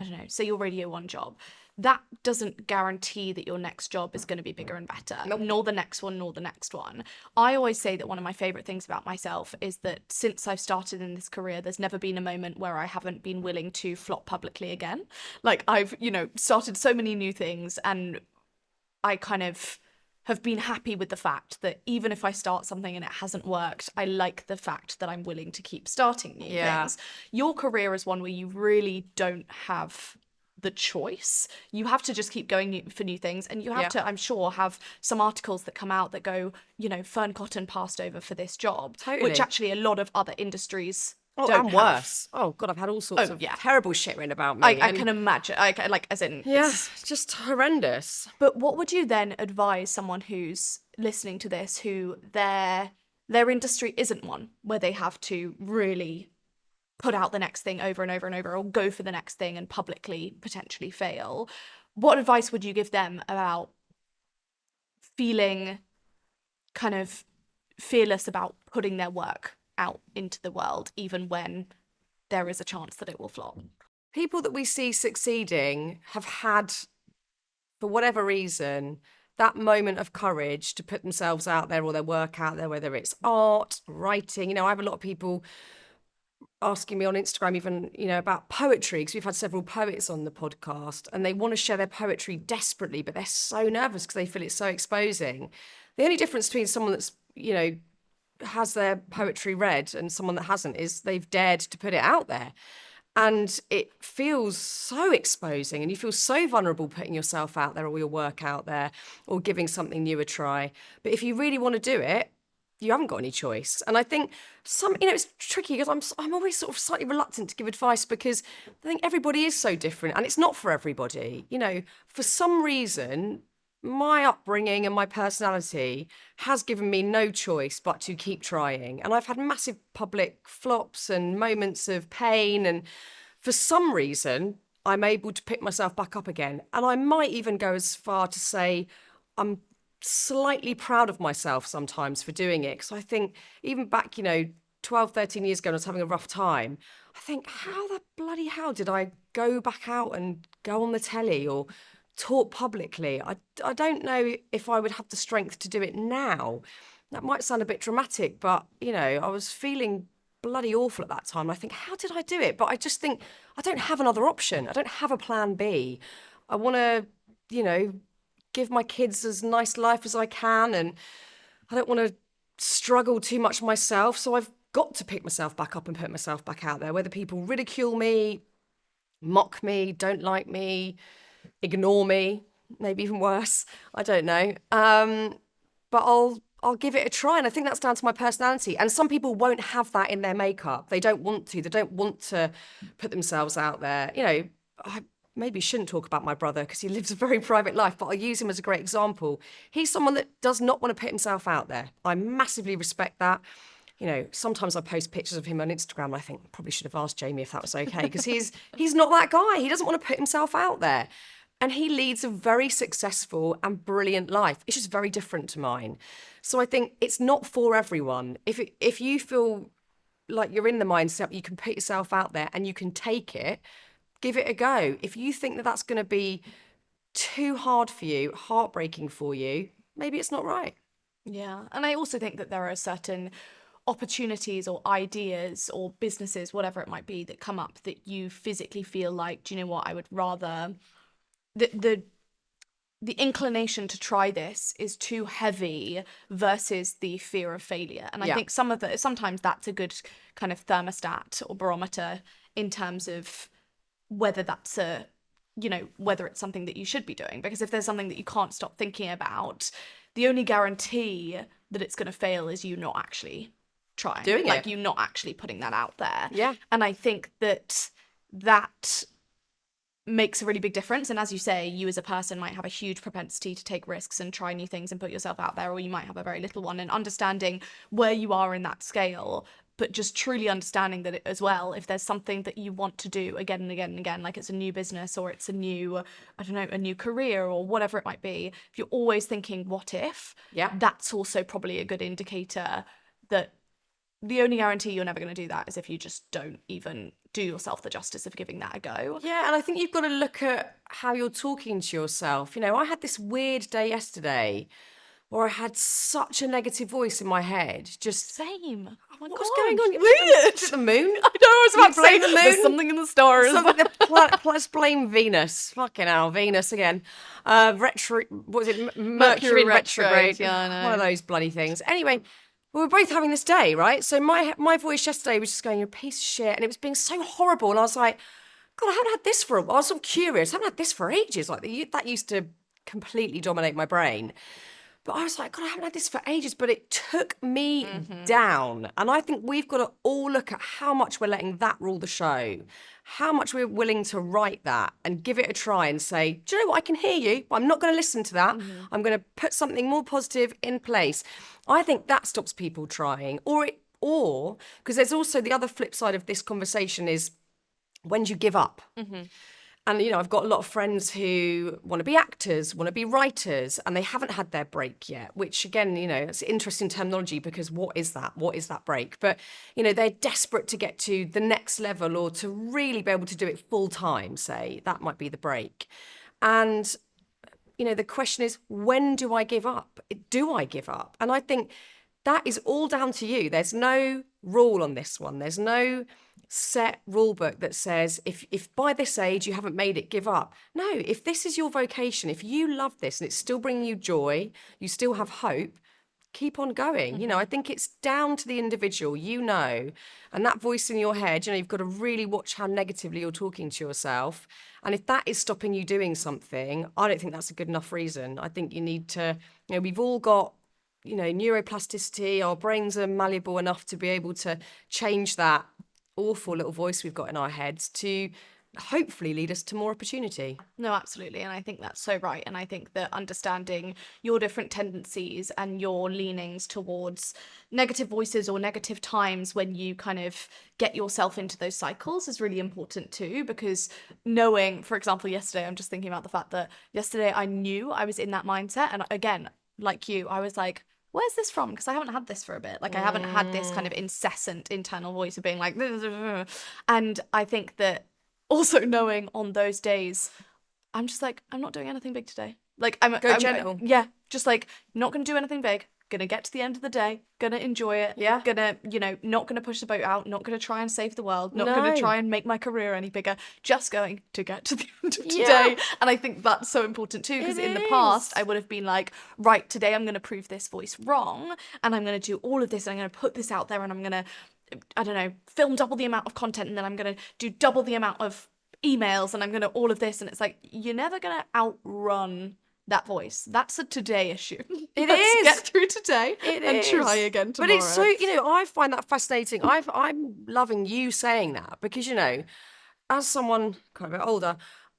I don't know, say your Radio 1 job. That doesn't guarantee that your next job is going to be bigger and better, nor the next one, nor the next one. I always say that one of my favourite things about myself is that since I've started in this career, there's never been a moment where I haven't been willing to flop publicly again. Like, I've, you know, started so many new things, and I kind of have been happy with the fact that even if I start something and it hasn't worked, I like the fact that I'm willing to keep starting new things. Your career is one where you really don't have the choice. You have to just keep going for new things, and you have to, I'm sure, have some articles that come out that go, you know, Fearne Cotton passed over for this job, which actually a lot of other industries don't and have. worse. Oh God, I've had all sorts of terrible shit written about me. I can imagine. Like, as in, it's just horrendous. But what would you then advise someone who's listening to this, who their industry isn't one where they have to really put out the next thing over and over and over, or go for the next thing and publicly potentially fail? What advice would you give them about feeling kind of fearless about putting their work out into the world, even when there is a chance that it will flop? People that we see succeeding have had, for whatever reason, that moment of courage to put themselves out there or their work out there, whether it's art, writing. You know, I have a lot of people asking me on Instagram even, you know, about poetry, because we've had several poets on the podcast and they want to share their poetry desperately, but they're so nervous because they feel it's so exposing. The only difference between someone that's, you know, has their poetry read and someone that hasn't is they've dared to put it out there. And it feels so exposing, and you feel so vulnerable putting yourself out there or your work out there or giving something new a try. But if you really want to do it, you haven't got any choice. And I think you know, it's tricky because I'm always sort of slightly reluctant to give advice, because I think everybody is so different and it's not for everybody. You know, for some reason, my upbringing and my personality has given me no choice but to keep trying. And I've had massive public flops and moments of pain. And for some reason, I'm able to pick myself back up again. And I might even go as far to say I'm slightly proud of myself sometimes for doing it. Because I think even back, you know, 12, 13 years ago, when I was having a rough time, I think, how the bloody hell did I go back out and go on the telly or talk publicly? I don't know if I would have the strength to do it now. That might sound a bit dramatic, but, you know, I was feeling bloody awful at that time. I think, how did I do it? But I just think, I don't have another option. I don't have a plan B. I want to, give my kids as nice life as I can, and I don't want to struggle too much myself. So I've got to pick myself back up and put myself back out there, whether people ridicule me, mock me, don't like me, ignore me, maybe even worse. I don't know. But I'll give it a try. And I think that's down to my personality. And some people won't have that in their makeup. They don't want to. They don't want to put themselves out there. I maybe shouldn't talk about my brother because he lives a very private life, but I'll use him as a great example. He's someone that does not want to put himself out there. I massively respect that. Sometimes I post pictures of him on Instagram and I think probably should have asked Jamie if that was okay, because he's not that guy. He doesn't want to put himself out there. And he leads a very successful and brilliant life. It's just very different to mine. So I think it's not for everyone. If you feel like you're in the mindset, you can put yourself out there and you can take it, give it a go. If you think that that's going to be too hard for you, heartbreaking for you, maybe it's not right. Yeah. And I also think that there are certain opportunities or ideas or businesses, whatever it might be, that come up that you physically feel like, do you know what, I would rather... The inclination to try this is too heavy versus the fear of failure. And I think sometimes that's a good kind of thermostat or barometer in terms of whether that's whether it's something that you should be doing. Because if there's something that you can't stop thinking about, the only guarantee that it's going to fail is you not actually trying. Doing like it. you not actually putting that out there. Yeah. And I think that makes a really big difference. And as you say, you as a person might have a huge propensity to take risks and try new things and put yourself out there, or you might have a very little one. And understanding where you are in that scale, but just truly understanding that as well, if there's something that you want to do again and again and again, like it's a new business or it's a new career or whatever it might be, if you're always thinking what if, that's also probably a good indicator that the only guarantee you're never going to do that is if you just don't even do yourself the justice of giving that a go. Yeah, and I think you've got to look at how you're talking to yourself. I had this weird day yesterday where I had such a negative voice in my head. Just Same. Oh my God. What's going on? Weird. Is it the moon? I know, I was about to say blame the moon? there's something in the stars. Let's blame Venus. Fucking hell, Venus again. Mercury in retrograde. Yeah, I know. One of those bloody things. Anyway, we were both having this day, right? So my voice yesterday was just going, you're a piece of shit. And it was being so horrible. And I was like, God, I haven't had this for a while. I was so curious. I haven't had this for ages. Like that used to completely dominate my brain. But I was like, God, I haven't had this for ages. But it took me down. And I think we've got to all look at how much we're letting that rule the show, how much we're willing to write that and give it a try and say, do you know what? I can hear you, but I'm not going to listen to that. I'm going to put something more positive in place. I think that stops people trying. Or because there's also the other flip side of this conversation is, when do you give up? And, I've got a lot of friends who want to be actors, want to be writers, and they haven't had their break yet, which, again, it's interesting terminology because what is that? What is that break? But, they're desperate to get to the next level or to really be able to do it full time, say. That might be the break. And, the question is, when do I give up? Do I give up? And I think that is all down to you. There's no rule on this one. There's no set rule book that says if by this age you haven't made it, give up. No, if this is your vocation, if you love this and it's still bringing you joy, you still have hope, keep on going. I think it's down to the individual, and that voice in your head, you've got to really watch how negatively you're talking to yourself. And if that is stopping you doing something, I don't think that's a good enough reason. I think you need to, we've all got neuroplasticity, our brains are malleable enough to be able to change that awful little voice we've got in our heads to hopefully lead us to more opportunity. No, absolutely. And I think that's so right. And I think that understanding your different tendencies and your leanings towards negative voices or negative times when you kind of get yourself into those cycles is really important too, because knowing, for example, yesterday, I'm just thinking about the fact that yesterday I knew I was in that mindset. And again, like you, I was like, where's this from? Because I haven't had this for a bit. Like I haven't had this kind of incessant internal voice of being like, and I think that also knowing on those days, I'm just like, I'm not doing anything big today. Like I'm gentle. Yeah, just like not going to do anything big. gonna get to the end of the day, gonna enjoy it, Yeah. gonna, not gonna push the boat out, not gonna try and save the world, not gonna No. try and make my career any bigger, just going to get to the end of Yeah. today. And I think that's so important too, because It in the past, is. I would have been like, right, today I'm gonna prove this voice wrong, and I'm gonna do all of this, and I'm gonna put this out there, and I'm gonna, I don't know, film double the amount of content, and then I'm gonna do double the amount of emails, and I'm gonna all of this, and it's like, you're never gonna outrun that voice. That's a today issue. It Let's is. get through today and is. try again tomorrow. But it's so, I find that fascinating. I'm loving you saying that because, as someone quite a bit older,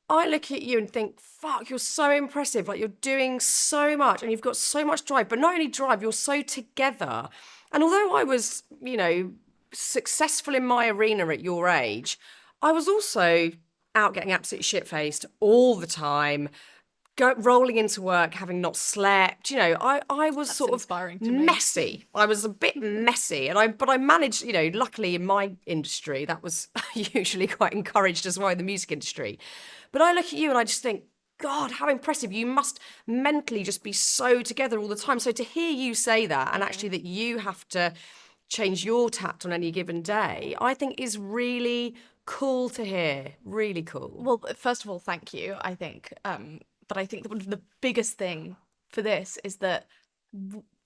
I look at you and think, fuck, you're so impressive. Like, you're doing so much and you've got so much drive. But not only drive, you're so together. And although I was, successful in my arena at your age, I was also out getting absolutely shit-faced all the time, rolling into work, having not slept. I was That's sort of inspiring to me. messy. I was a bit messy, but I managed. Luckily in my industry, that was usually quite encouraged as well in the music industry. But I look at you and I just think, God, how impressive! You must mentally just be so together all the time. So to hear you say that, and actually that you have to change your tact on any given day, I think is really cool to hear. Really cool. Well, first of all, thank you, I think. But I think that the biggest thing for this is that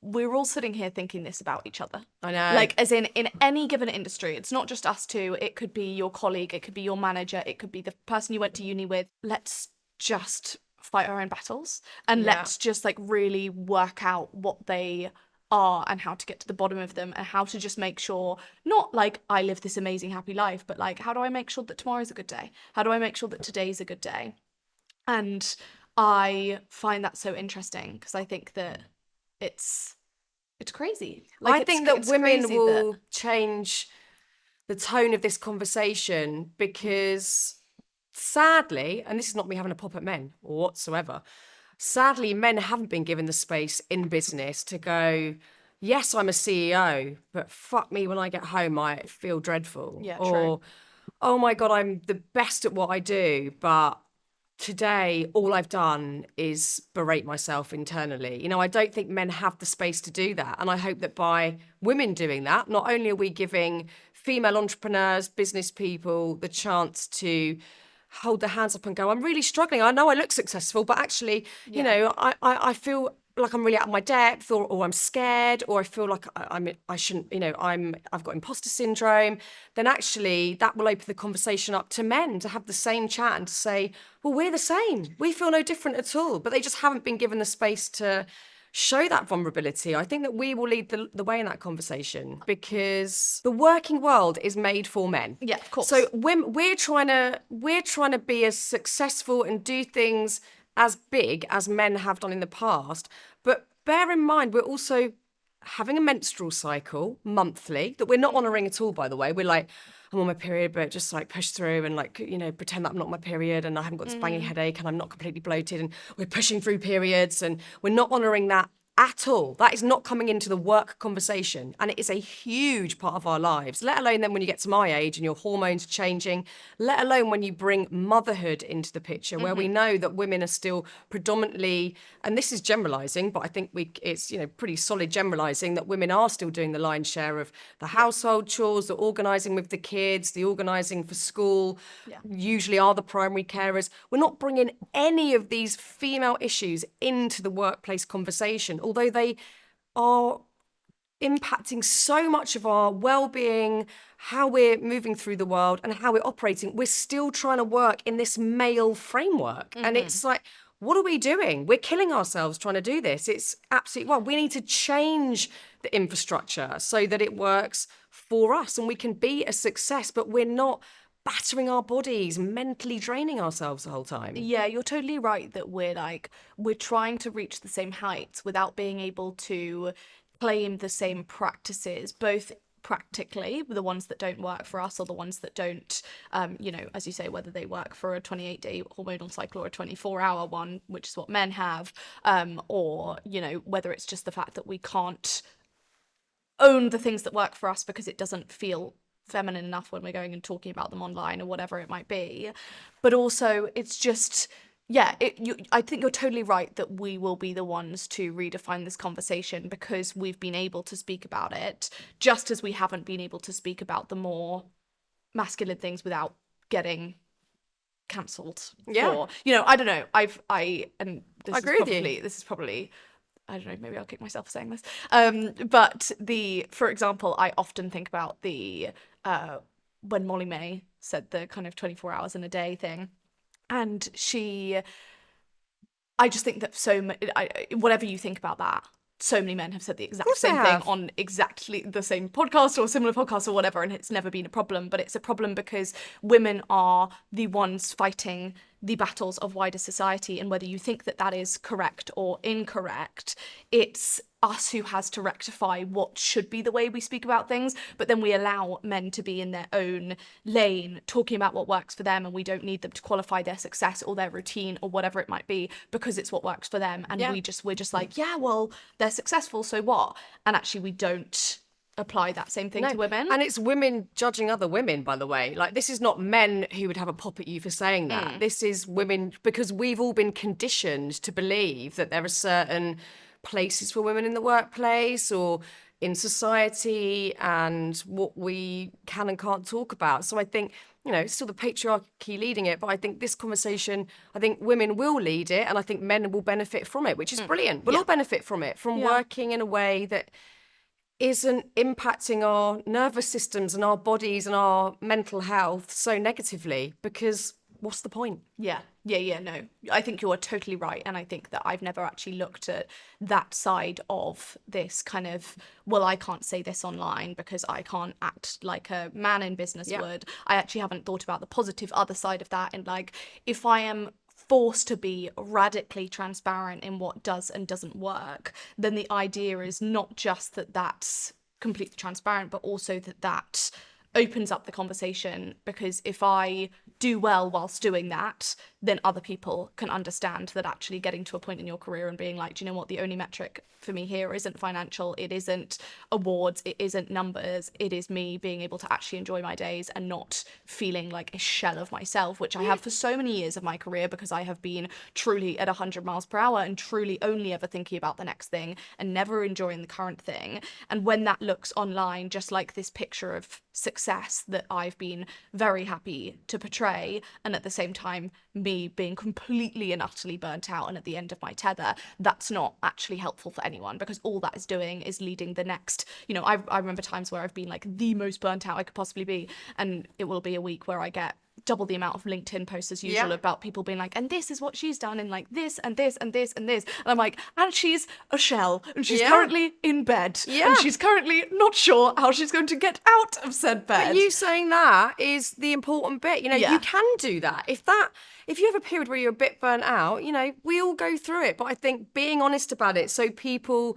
we're all sitting here thinking this about each other. I know. Like, as in any given industry, it's not just us two. It could be your colleague, it could be your manager, it could be the person you went to uni with. Let's just fight our own battles, and let's just like really work out what they are and how to get to the bottom of them, and how to just make sure, not like I live this amazing happy life, but like, how do I make sure that tomorrow's a good day? How do I make sure that today's a good day? And I find that so interesting because I think that it's crazy. Like, I think that women will change the tone of this conversation because sadly, and this is not me having a pop at men whatsoever, sadly, men haven't been given the space in business to go, yes, I'm a CEO, but fuck me, when I get home, I feel dreadful. Yeah, or, true. oh my God, I'm the best at what I do, but today, all I've done is berate myself internally. I don't think men have the space to do that. And I hope that by women doing that, not only are we giving female entrepreneurs, business people, the chance to hold their hands up and go, I'm really struggling. I know I look successful, but actually, I feel like I'm really out of my depth, or I'm scared, or I feel like I shouldn't, I've got imposter syndrome. Then actually that will open the conversation up to men to have the same chat and to say, well, we're the same. We feel no different at all. But they just haven't been given the space to show that vulnerability. I think that we will lead the way in that conversation because the working world is made for men. Yeah, of course. So we're trying to be as successful and do things as big as men have done in the past. But bear in mind, we're also having a menstrual cycle monthly that we're not honouring at all, by the way. We're like, I'm on my period, but just like push through and like, pretend that I'm not on my period and I haven't got this banging headache and I'm not completely bloated, and we're pushing through periods and we're not honouring that at all. That is not coming into the work conversation, and it is a huge part of our lives, let alone then when you get to my age and your hormones are changing, let alone when you bring motherhood into the picture, where we know that women are still predominantly, and this is generalising, but I think it's pretty solid generalising, that women are still doing the lion's share of the household chores, the organising with the kids, the organising for school, usually are the primary carers. We're not bringing any of these female issues into the workplace conversation, although they are impacting so much of our well-being, how we're moving through the world and how we're operating. We're still trying to work in this male framework. And it's like, what are we doing? We're killing ourselves trying to do this. It's absolutely we need to change the infrastructure so that it works for us and we can be a success, but we're not battering our bodies, mentally draining ourselves the whole time. Yeah, you're totally right that we're trying to reach the same heights without being able to claim the same practices, both practically, the ones that don't work for us or the ones that don't, as you say, whether they work for a 28-day hormonal cycle or a 24-hour one, which is what men have, or, whether it's just the fact that we can't own the things that work for us because it doesn't feel feminine enough when we're going and talking about them online or whatever it might be. But also it's just yeah, I think you're totally right that we will be the ones to redefine this conversation because we've been able to speak about it, just as we haven't been able to speak about the more masculine things without getting cancelled Yeah. for, you know, I don't know. And I agree with you. this is probably, I don't know, maybe I'll kick myself for saying this. But for example, I often think about when Molly May said the kind of 24 hours in a day thing. And I just think that whatever you think about that, so many men have said the exact same thing on exactly the same podcast or similar podcast or whatever, and it's never been a problem. But it's a problem because women are the ones fighting the battles of wider society, and whether you think that that is correct or incorrect, it's us who has to rectify what should be the way we speak about things. But then we allow men to be in their own lane talking about what works for them, and we don't need them to qualify their success or their routine or whatever it might be because it's what works for them. And we're just like, yeah, well, they're successful, so what? And actually we don't apply that same thing to women. And it's women judging other women, by the way. Like, this is not men who would have a pop at you for saying that. This is women, because we've all been conditioned to believe that there are certain places for women in the workplace or in society and what we can and can't talk about. So I think, you know, it's still the patriarchy leading it, but I think this conversation, I think women will lead it, and I think men will benefit from it, which is brilliant. We'll all benefit from it, from working in a way that isn't impacting our nervous systems and our bodies and our mental health so negatively, because what's the point? No, I think you're totally right. And I think that I've never actually looked at that side of this kind of, well, I can't say this online because I can't act like a man in business would. I actually haven't thought about the positive other side of that. And like, if I am forced to be radically transparent in what does and doesn't work, then the idea is not just that that's completely transparent, but also that that opens up the conversation, because if I do well whilst doing that, then other people can understand that actually getting to a point in your career and being like, do you know what, the only metric for me here isn't financial, it isn't awards, it isn't numbers, it is me being able to actually enjoy my days and not feeling like a shell of myself, which I have for so many years of my career, because I have been truly at 100 miles per hour and truly only ever thinking about the next thing and never enjoying the current thing. And when that looks online just like this picture of success that I've been very happy to portray, and at the same time me being completely and utterly burnt out and at the end of my tether, that's not actually helpful for anyone, because all that is doing is leading the next, you know, I remember times where I've been like the most burnt out I could possibly be, and it will be a week where I get double the amount of LinkedIn posts as usual about people being like, and this is what she's done, and like this and this and this and this, and I'm like, and she's a shell, and she's currently in bed, and she's currently not sure how she's going to get out of said bed. But you saying that is the important bit. You know, you can do that. If you have a period where you're a bit burnt out, you know, we all go through it, but I think being honest about it so people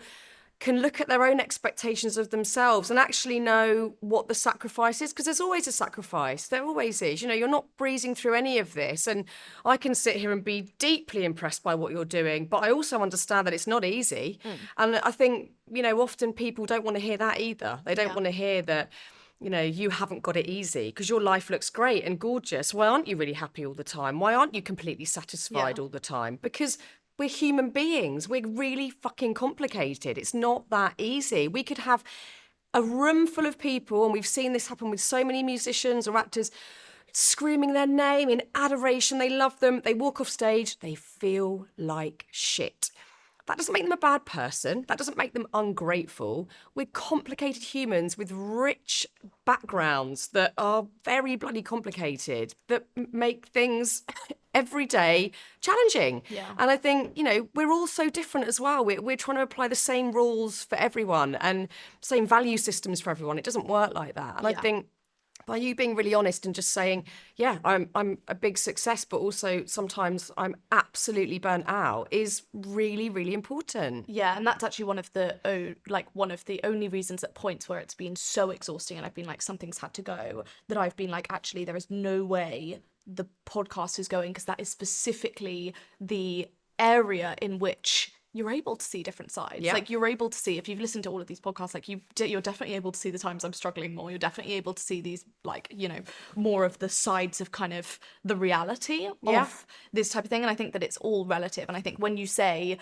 can look at their own expectations of themselves and actually know what the sacrifice is, because there's always a sacrifice. There always is. You know, you're not breezing through any of this. And I can sit here and be deeply impressed by what you're doing, but I also understand that it's not easy. And I think, you know, often people don't want to hear that either. They don't want to hear that, you know, you haven't got it easy because your life looks great and gorgeous. Why aren't you really happy all the time? Why aren't you completely satisfied all the time? Because we're human beings. We're really fucking complicated. It's not that easy. We could have a room full of people, and we've seen this happen with so many musicians or actors, screaming their name in adoration. They love them. They walk off stage. They feel like shit. That doesn't make them a bad person. That doesn't make them ungrateful. We're complicated humans with rich backgrounds that are very bloody complicated, that make things every day challenging. And I think, you know, we're all so different as well. We're trying to apply the same rules for everyone and same value systems for everyone. It doesn't work like that. And I think by you being really honest and just saying, yeah, I'm a big success, but also sometimes I'm absolutely burnt out, is really, really important. Yeah, and that's actually one of the only reasons at points where it's been so exhausting and I've been like, something's had to go, that I've been like, actually, there is no way the podcast is going, because that is specifically the area in which you're able to see different sides. Yeah. Like, you're able to see, if you've listened to all of these podcasts, like, you're definitely able to see the times I'm struggling more. You're definitely able to see these, like, you know, more of the sides of kind of the reality Yeah. of this type of thing. And I think that it's all relative. And I think when you say,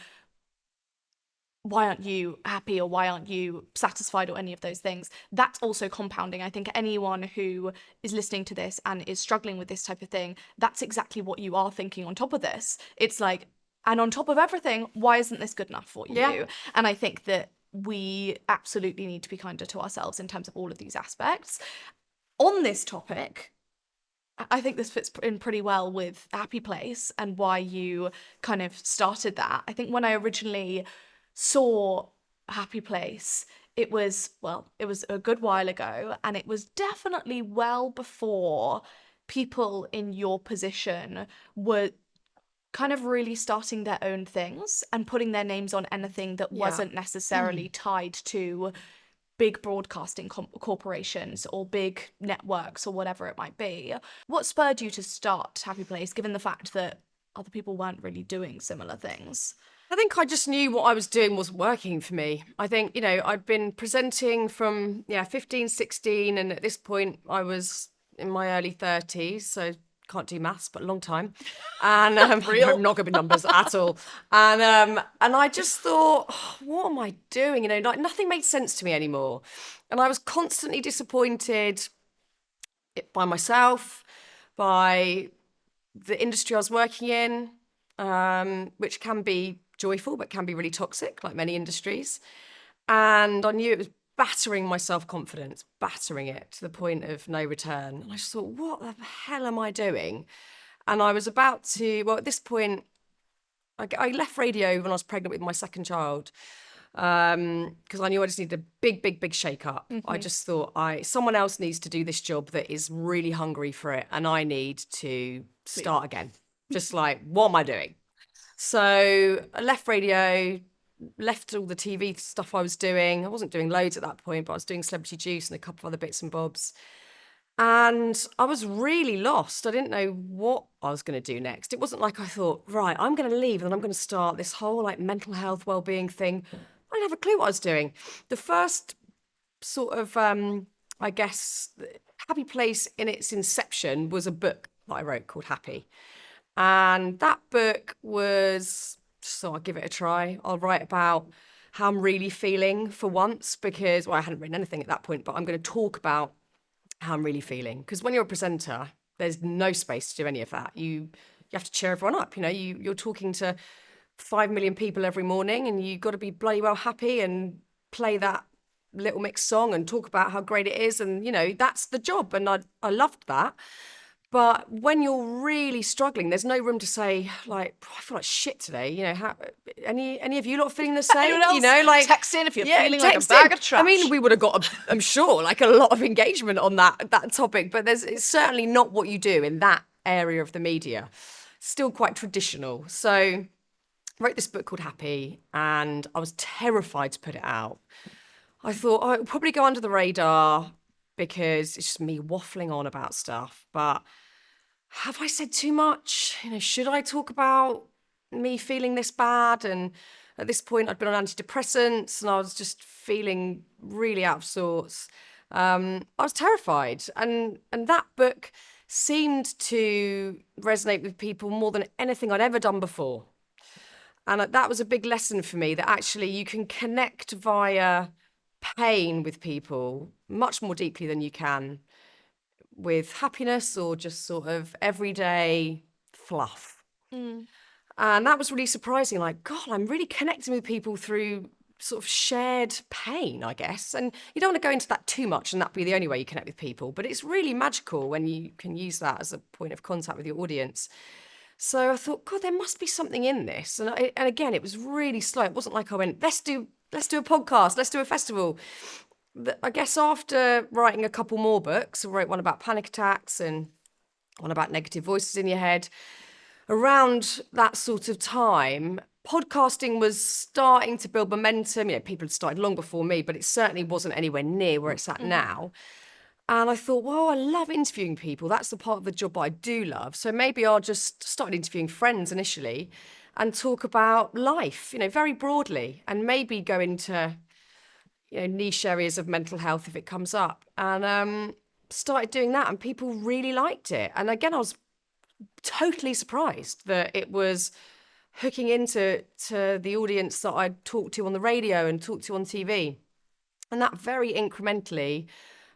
why aren't you happy, or why aren't you satisfied, or any of those things, that's also compounding. I think anyone who is listening to this and is struggling with this type of thing, that's exactly what you are thinking on top of this. It's like, and on top of everything, why isn't this good enough for you? Yeah. And I think that we absolutely need to be kinder to ourselves in terms of all of these aspects. On this topic, I think this fits in pretty well with Happy Place and why you kind of started that. I think when I originally saw Happy Place, it was a good while ago, and it was definitely well before people in your position were kind of really starting their own things and putting their names on anything that wasn't necessarily tied to big broadcasting corporations or big networks or whatever it might be. What spurred you to start Happy Place, given the fact that other people weren't really doing similar things? I think I just knew what I was doing wasn't working for me. I think, you know, I'd been presenting from 15, 16, and at this point I was in my early 30s, so can't do maths, but a long time. And I'm not good with numbers at all. And I just thought, oh, what am I doing? You know, like, nothing made sense to me anymore. And I was constantly disappointed by myself, by the industry I was working in, which can be joyful, but can be really toxic, like many industries. And I knew it was battering my self-confidence, battering it to the point of no return. And I just thought, what the hell am I doing? And I was about to, well, at this point, I left radio when I was pregnant with my second child, because I knew I just needed a big shake up. I just thought someone else needs to do this job that is really hungry for it, and I need to start again. Just like, what am I doing? So I left radio, left all the TV stuff I was doing. I wasn't doing loads at that point, but I was doing Celebrity Juice and a couple of other bits and bobs. And I was really lost. I didn't know what I was going to do next. It wasn't like I thought, right, I'm going to leave and I'm going to start this whole like mental health well-being thing. I didn't have a clue what I was doing. The first sort of, I guess, Happy Place in its inception was a book that I wrote called Happy. And that book was, so I'll give it a try. I'll write about how I'm really feeling for once, because, well, I hadn't written anything at that point, but I'm going to talk about how I'm really feeling. Because when you're a presenter, there's no space to do any of that. You have to cheer everyone up. You know, you're talking to 5 million people every morning, and you've got to be bloody well happy and play that Little Mix song and talk about how great it is. And, you know, that's the job. And I loved that. But when you're really struggling, there's no room to say, like, I feel like shit today. You know, any of you lot feeling the same? Anyone else? You know, like, text in if you're feeling like a text bag in. of trash. I mean, we would have got, I'm sure, like a lot of engagement on that topic. But it's certainly not what you do in that area of the media. Still quite traditional. So I wrote this book called Happy, and I was terrified to put it out. I thought, oh, it'll probably go under the radar because it's just me waffling on about stuff. But have I said too much? You know, should I talk about me feeling this bad? And at this point, I'd been on antidepressants and I was just feeling really out of sorts. I was terrified. And that book seemed to resonate with people more than anything I'd ever done before. And that was a big lesson for me, that actually you can connect via pain with people much more deeply than you can with happiness or just sort of everyday fluff. And that was really surprising. Like, God, I'm really connecting with people through sort of shared pain, I guess. And you don't want to go into that too much and that be the only way you connect with people. But it's really magical when you can use that as a point of contact with your audience. So I thought, God, there must be something in this. And again, it was really slow. It wasn't like I went, let's do a podcast, let's do a festival. I guess after writing a couple more books, I wrote one about panic attacks and one about negative voices in your head. Around that sort of time, podcasting was starting to build momentum. You know, people had started long before me, but it certainly wasn't anywhere near where it's at now. And I thought, well, I love interviewing people. That's the part of the job I do love. So maybe I'll just start interviewing friends initially. and talk about life, very broadly, and maybe go into, niche areas of mental health if it comes up. And started doing that, and people really liked it. And again, I was totally surprised that it was hooking into the audience that I'd talked to on the radio and talked to on TV. And that very incrementally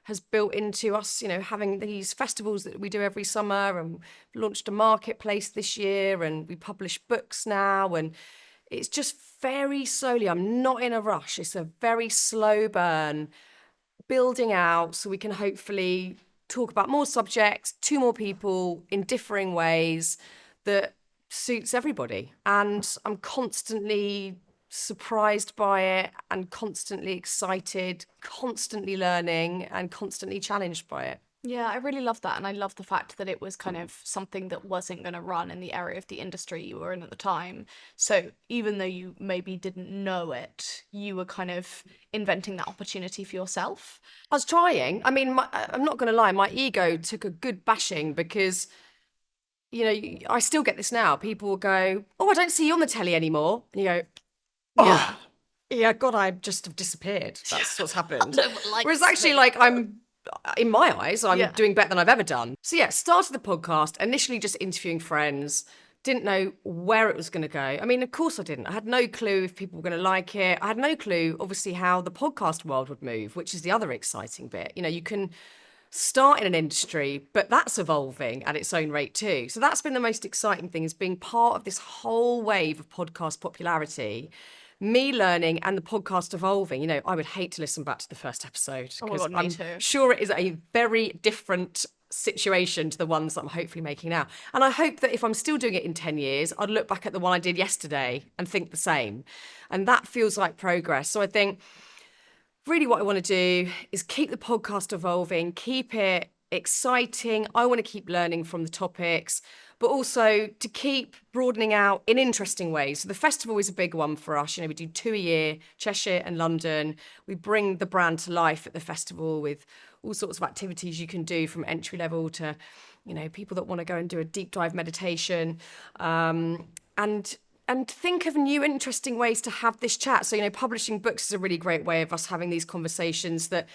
has built into us, having these festivals that we do every summer, and launched a marketplace this year, and we publish books now. And it's just very slowly, I'm not in a rush. It's a very slow burn, building out so we can hopefully talk about more subjects to more people in differing ways that suits everybody. And I'm constantly surprised by it, and constantly excited, constantly learning, and constantly challenged by it. Yeah, I really love that. And I love the fact that it was kind of something that wasn't going to run in the area of the industry you were in at the time. So even though you maybe didn't know it, you were kind of inventing that opportunity for yourself. I was trying. I mean, I'm not going to lie, my ego took a good bashing because, I still get this now. People will go, "Oh, I don't see you on the telly anymore." And you go, "Oh, yeah, God, I just have disappeared." That's what's happened. Whereas actually, I'm, in my eyes, I'm doing better than I've ever done. So yeah, started the podcast, initially just interviewing friends, didn't know where it was going to go. I mean, of course I didn't. I had no clue if people were going to like it. I had no clue, obviously, how the podcast world would move, which is the other exciting bit. You can start in an industry, but that's evolving at its own rate too. So that's been the most exciting thing, is being part of this whole wave of podcast popularity, me learning and the podcast evolving. I would hate to listen back to the first episode, because I'm sure it is a very different situation to the ones that I'm hopefully making now. And I hope that if I'm still doing it in 10 years, I'd look back at the one I did yesterday and think the same. And that feels like progress. So I think really what I want to do is keep the podcast evolving, keep it exciting. I want to keep learning from the topics, but also to keep broadening out in interesting ways. So the festival is a big one for us. We do 2 a year, Cheshire and London. We bring the brand to life at the festival with all sorts of activities you can do, from entry level to, people that want to go and do a deep dive meditation. And think of new, interesting ways to have this chat. So, publishing books is a really great way of us having these conversations that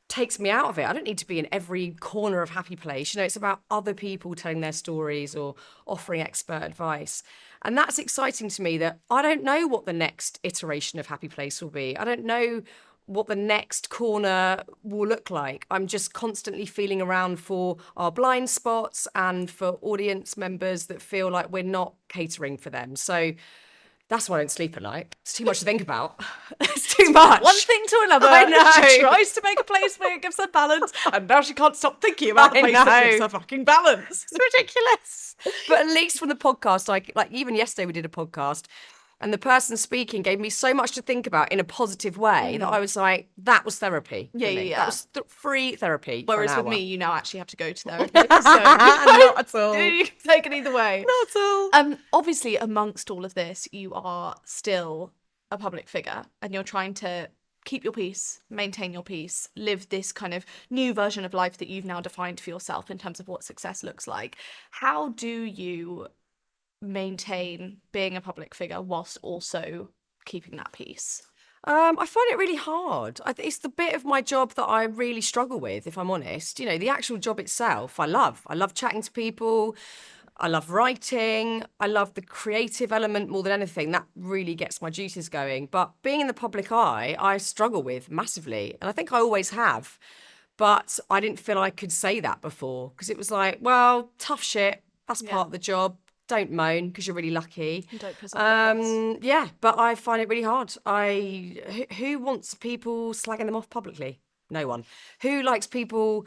takes me out of it. I don't need to be in every corner of Happy Place. It's about other people telling their stories or offering expert advice. And that's exciting to me, that I don't know what the next iteration of Happy Place will be. I don't know what the next corner will look like. I'm just constantly feeling around for our blind spots and for audience members that feel like we're not catering for them. So that's why I don't sleep at night. It's too much to think about. It's too much. One thing to another. I know. She tries to make a place where it gives her balance, and now she can't stop thinking about the place that gives her fucking balance. It's ridiculous. But at least from the podcast, like even yesterday we did a podcast, and the person speaking gave me so much to think about in a positive way that I was like, that was therapy. Yeah. That was free therapy. Whereas with me, you now actually have to go to therapy. So not at all. You can take it either way. Not at all. Obviously, amongst all of this, you are still a public figure, and you're trying to keep your peace, maintain your peace, live this kind of new version of life that you've now defined for yourself in terms of what success looks like. How do you maintain being a public figure whilst also keeping that peace? I find it really hard. It's the bit of my job that I really struggle with, if I'm honest. The actual job itself, I love. I love chatting to people. I love writing. I love the creative element more than anything. That really gets my juices going. But being in the public eye, I struggle with massively. And I think I always have. But I didn't feel I could say that before, because it was like, well, tough shit. That's part of the job. Don't moan because you're really lucky. And don't piss off yeah, but I find it really hard. Who wants people slagging them off publicly? No one. Who likes people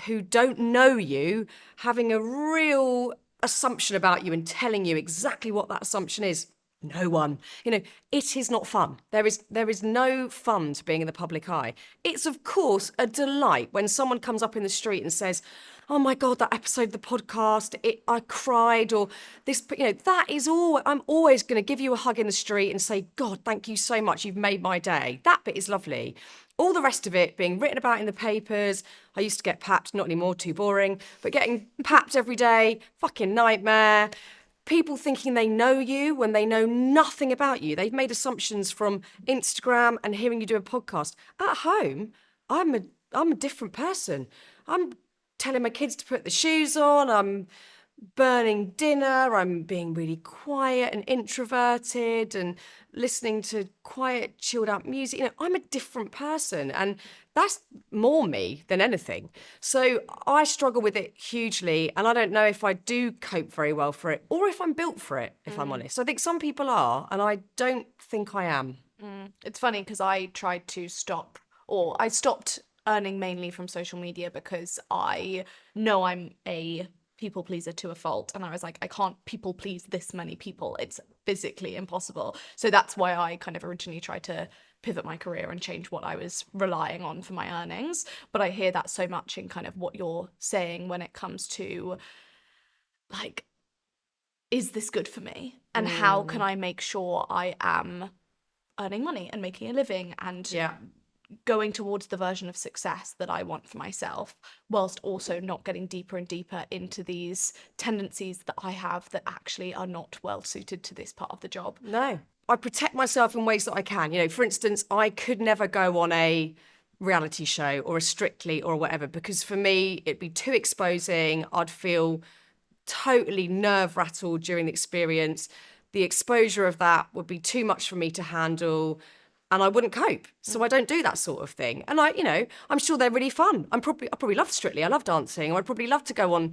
who don't know you having a real assumption about you and telling you exactly what that assumption is? No one. It is not fun. There is no fun to being in the public eye. It's, of course, a delight when someone comes up in the street and says, "Oh my God, that episode of the podcast, I cried," or this, that is all. I'm always going to give you a hug in the street and say, "God, thank you so much. You've made my day." That bit is lovely. All the rest of it being written about in the papers. I used to get papped, not anymore, too boring, but getting papped every day, fucking nightmare. people thinking they know you when they know nothing about you. They've made assumptions from Instagram and hearing you do a podcast. At home, I'm a different person. I'm telling my kids to put the shoes on. I'm burning dinner. I'm being really quiet and introverted and listening to quiet, chilled out music. I'm a different person, and that's more me than anything. So I struggle with it hugely, and I don't know if I do cope very well for it or if I'm built for it, if I'm honest. I think some people are, and I don't think I am. It's funny because I tried to stop, or I stopped earning mainly from social media because I know I'm a people pleaser to a fault, and I was like, I can't people please this many people. It's physically impossible. So that's why I kind of originally tried to pivot my career and change what I was relying on for my earnings. But I hear that so much in kind of what you're saying when it comes to like, is this good for me? And how can I make sure I am earning money and making a living and going towards the version of success that I want for myself, whilst also not getting deeper and deeper into these tendencies that I have that actually are not well suited to this part of the job. No. I protect myself in ways that I can. For instance, I could never go on a reality show or a Strictly or whatever, because for me, it'd be too exposing. I'd feel totally nerve rattled during the experience. The exposure of that would be too much for me to handle, and I wouldn't cope. So I don't do that sort of thing. And I'm sure they're really fun. I probably love Strictly. I love dancing. I'd probably love to go on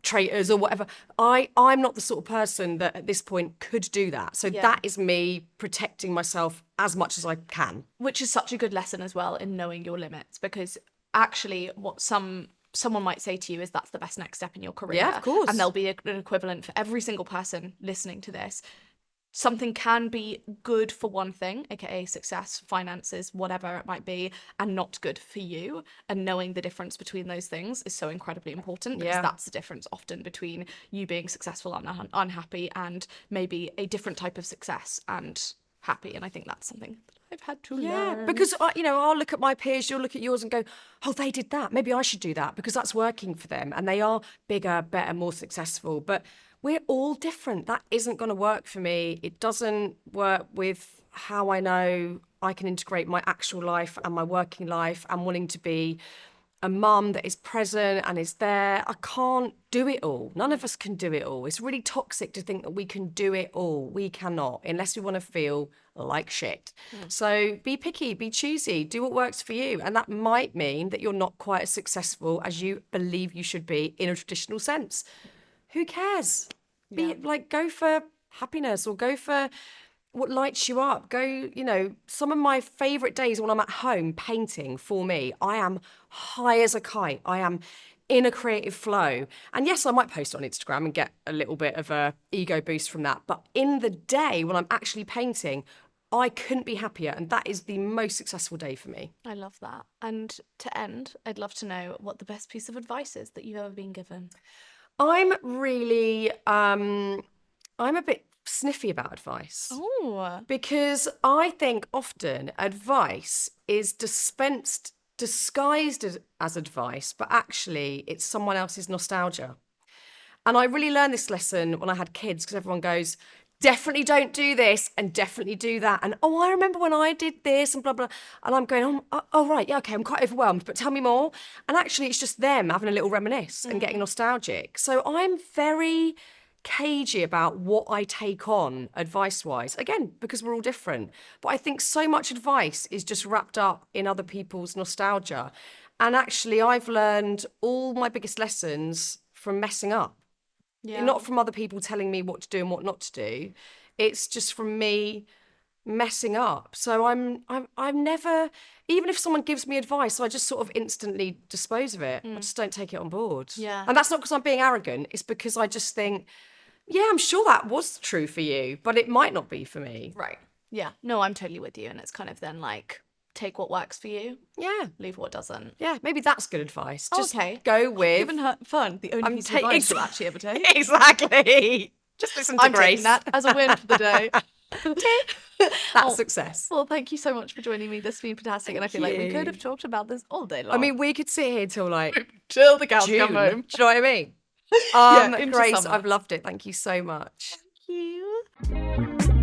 Traitors or whatever. I'm not the sort of person that at this point could do that. So that is me protecting myself as much as I can. Which is such a good lesson as well in knowing your limits, because actually what someone might say to you is that's the best next step in your career. Yeah, of course. And there'll be an equivalent for every single person listening to this. Something can be good for one thing, aka success, finances, whatever it might be, and not good for you. And knowing the difference between those things is so incredibly important, because that's the difference often between you being successful and unhappy, and maybe a different type of success and happy. And I think that's something that I've had to learn. Yeah, because I'll look at my peers, you'll look at yours and go, oh, they did that. Maybe I should do that because that's working for them. And they are bigger, better, more successful. But we're all different. That isn't going to work for me. It doesn't work with how I know I can integrate my actual life and my working life and wanting to be a mum that is present and is there. I can't do it all. None of us can do it all. It's really toxic to think that we can do it all. We cannot, unless we want to feel like shit. So be picky, be choosy, do what works for you. And that might mean that you're not quite as successful as you believe you should be in a traditional sense. Who cares? Go for happiness, or go for what lights you up. Some of my favourite days when I'm at home painting, for me, I am high as a kite. I am in a creative flow. And yes, I might post it on Instagram and get a little bit of a ego boost from that. But in the day when I'm actually painting, I couldn't be happier. And that is the most successful day for me. I love that. And to end, I'd love to know what the best piece of advice is that you've ever been given. I'm really, I'm a bit sniffy about advice. Oh. Because I think often advice is disguised as advice, but actually it's someone else's nostalgia. And I really learned this lesson when I had kids, because everyone goes, definitely don't do this and definitely do that. And, I remember when I did this and blah, blah. And I'm going, oh right, yeah, okay, I'm quite overwhelmed, but tell me more. And actually it's just them having a little reminisce and getting nostalgic. So I'm very cagey about what I take on advice-wise. Again, because we're all different. But I think so much advice is just wrapped up in other people's nostalgia. And actually I've learned all my biggest lessons from messing up. Yeah. Not from other people telling me what to do and what not to do. It's just from me messing up. So I'm never, even if someone gives me advice, I just sort of instantly dispose of it. I just don't take it on board. Yeah. And that's not because I'm being arrogant. It's because I just think, yeah, I'm sure that was true for you, but it might not be for me. Right. Yeah. No, I'm totally with you. And it's kind of then like, take what works for you. Yeah. Leave what doesn't. Yeah, maybe that's good advice. Just go with... Given her fun, the only piece of advice you'll actually ever take. Exactly. Just listen to I'm Grace. taking that as a win for the day. That's success. Well, thank you so much for joining me. This has been fantastic. And I feel like we could have talked about this all day long. I mean, we could sit here till till the cows come home. Do you know what I mean? Yeah, into Grace, summer. I've loved it. Thank you so much. Thank you.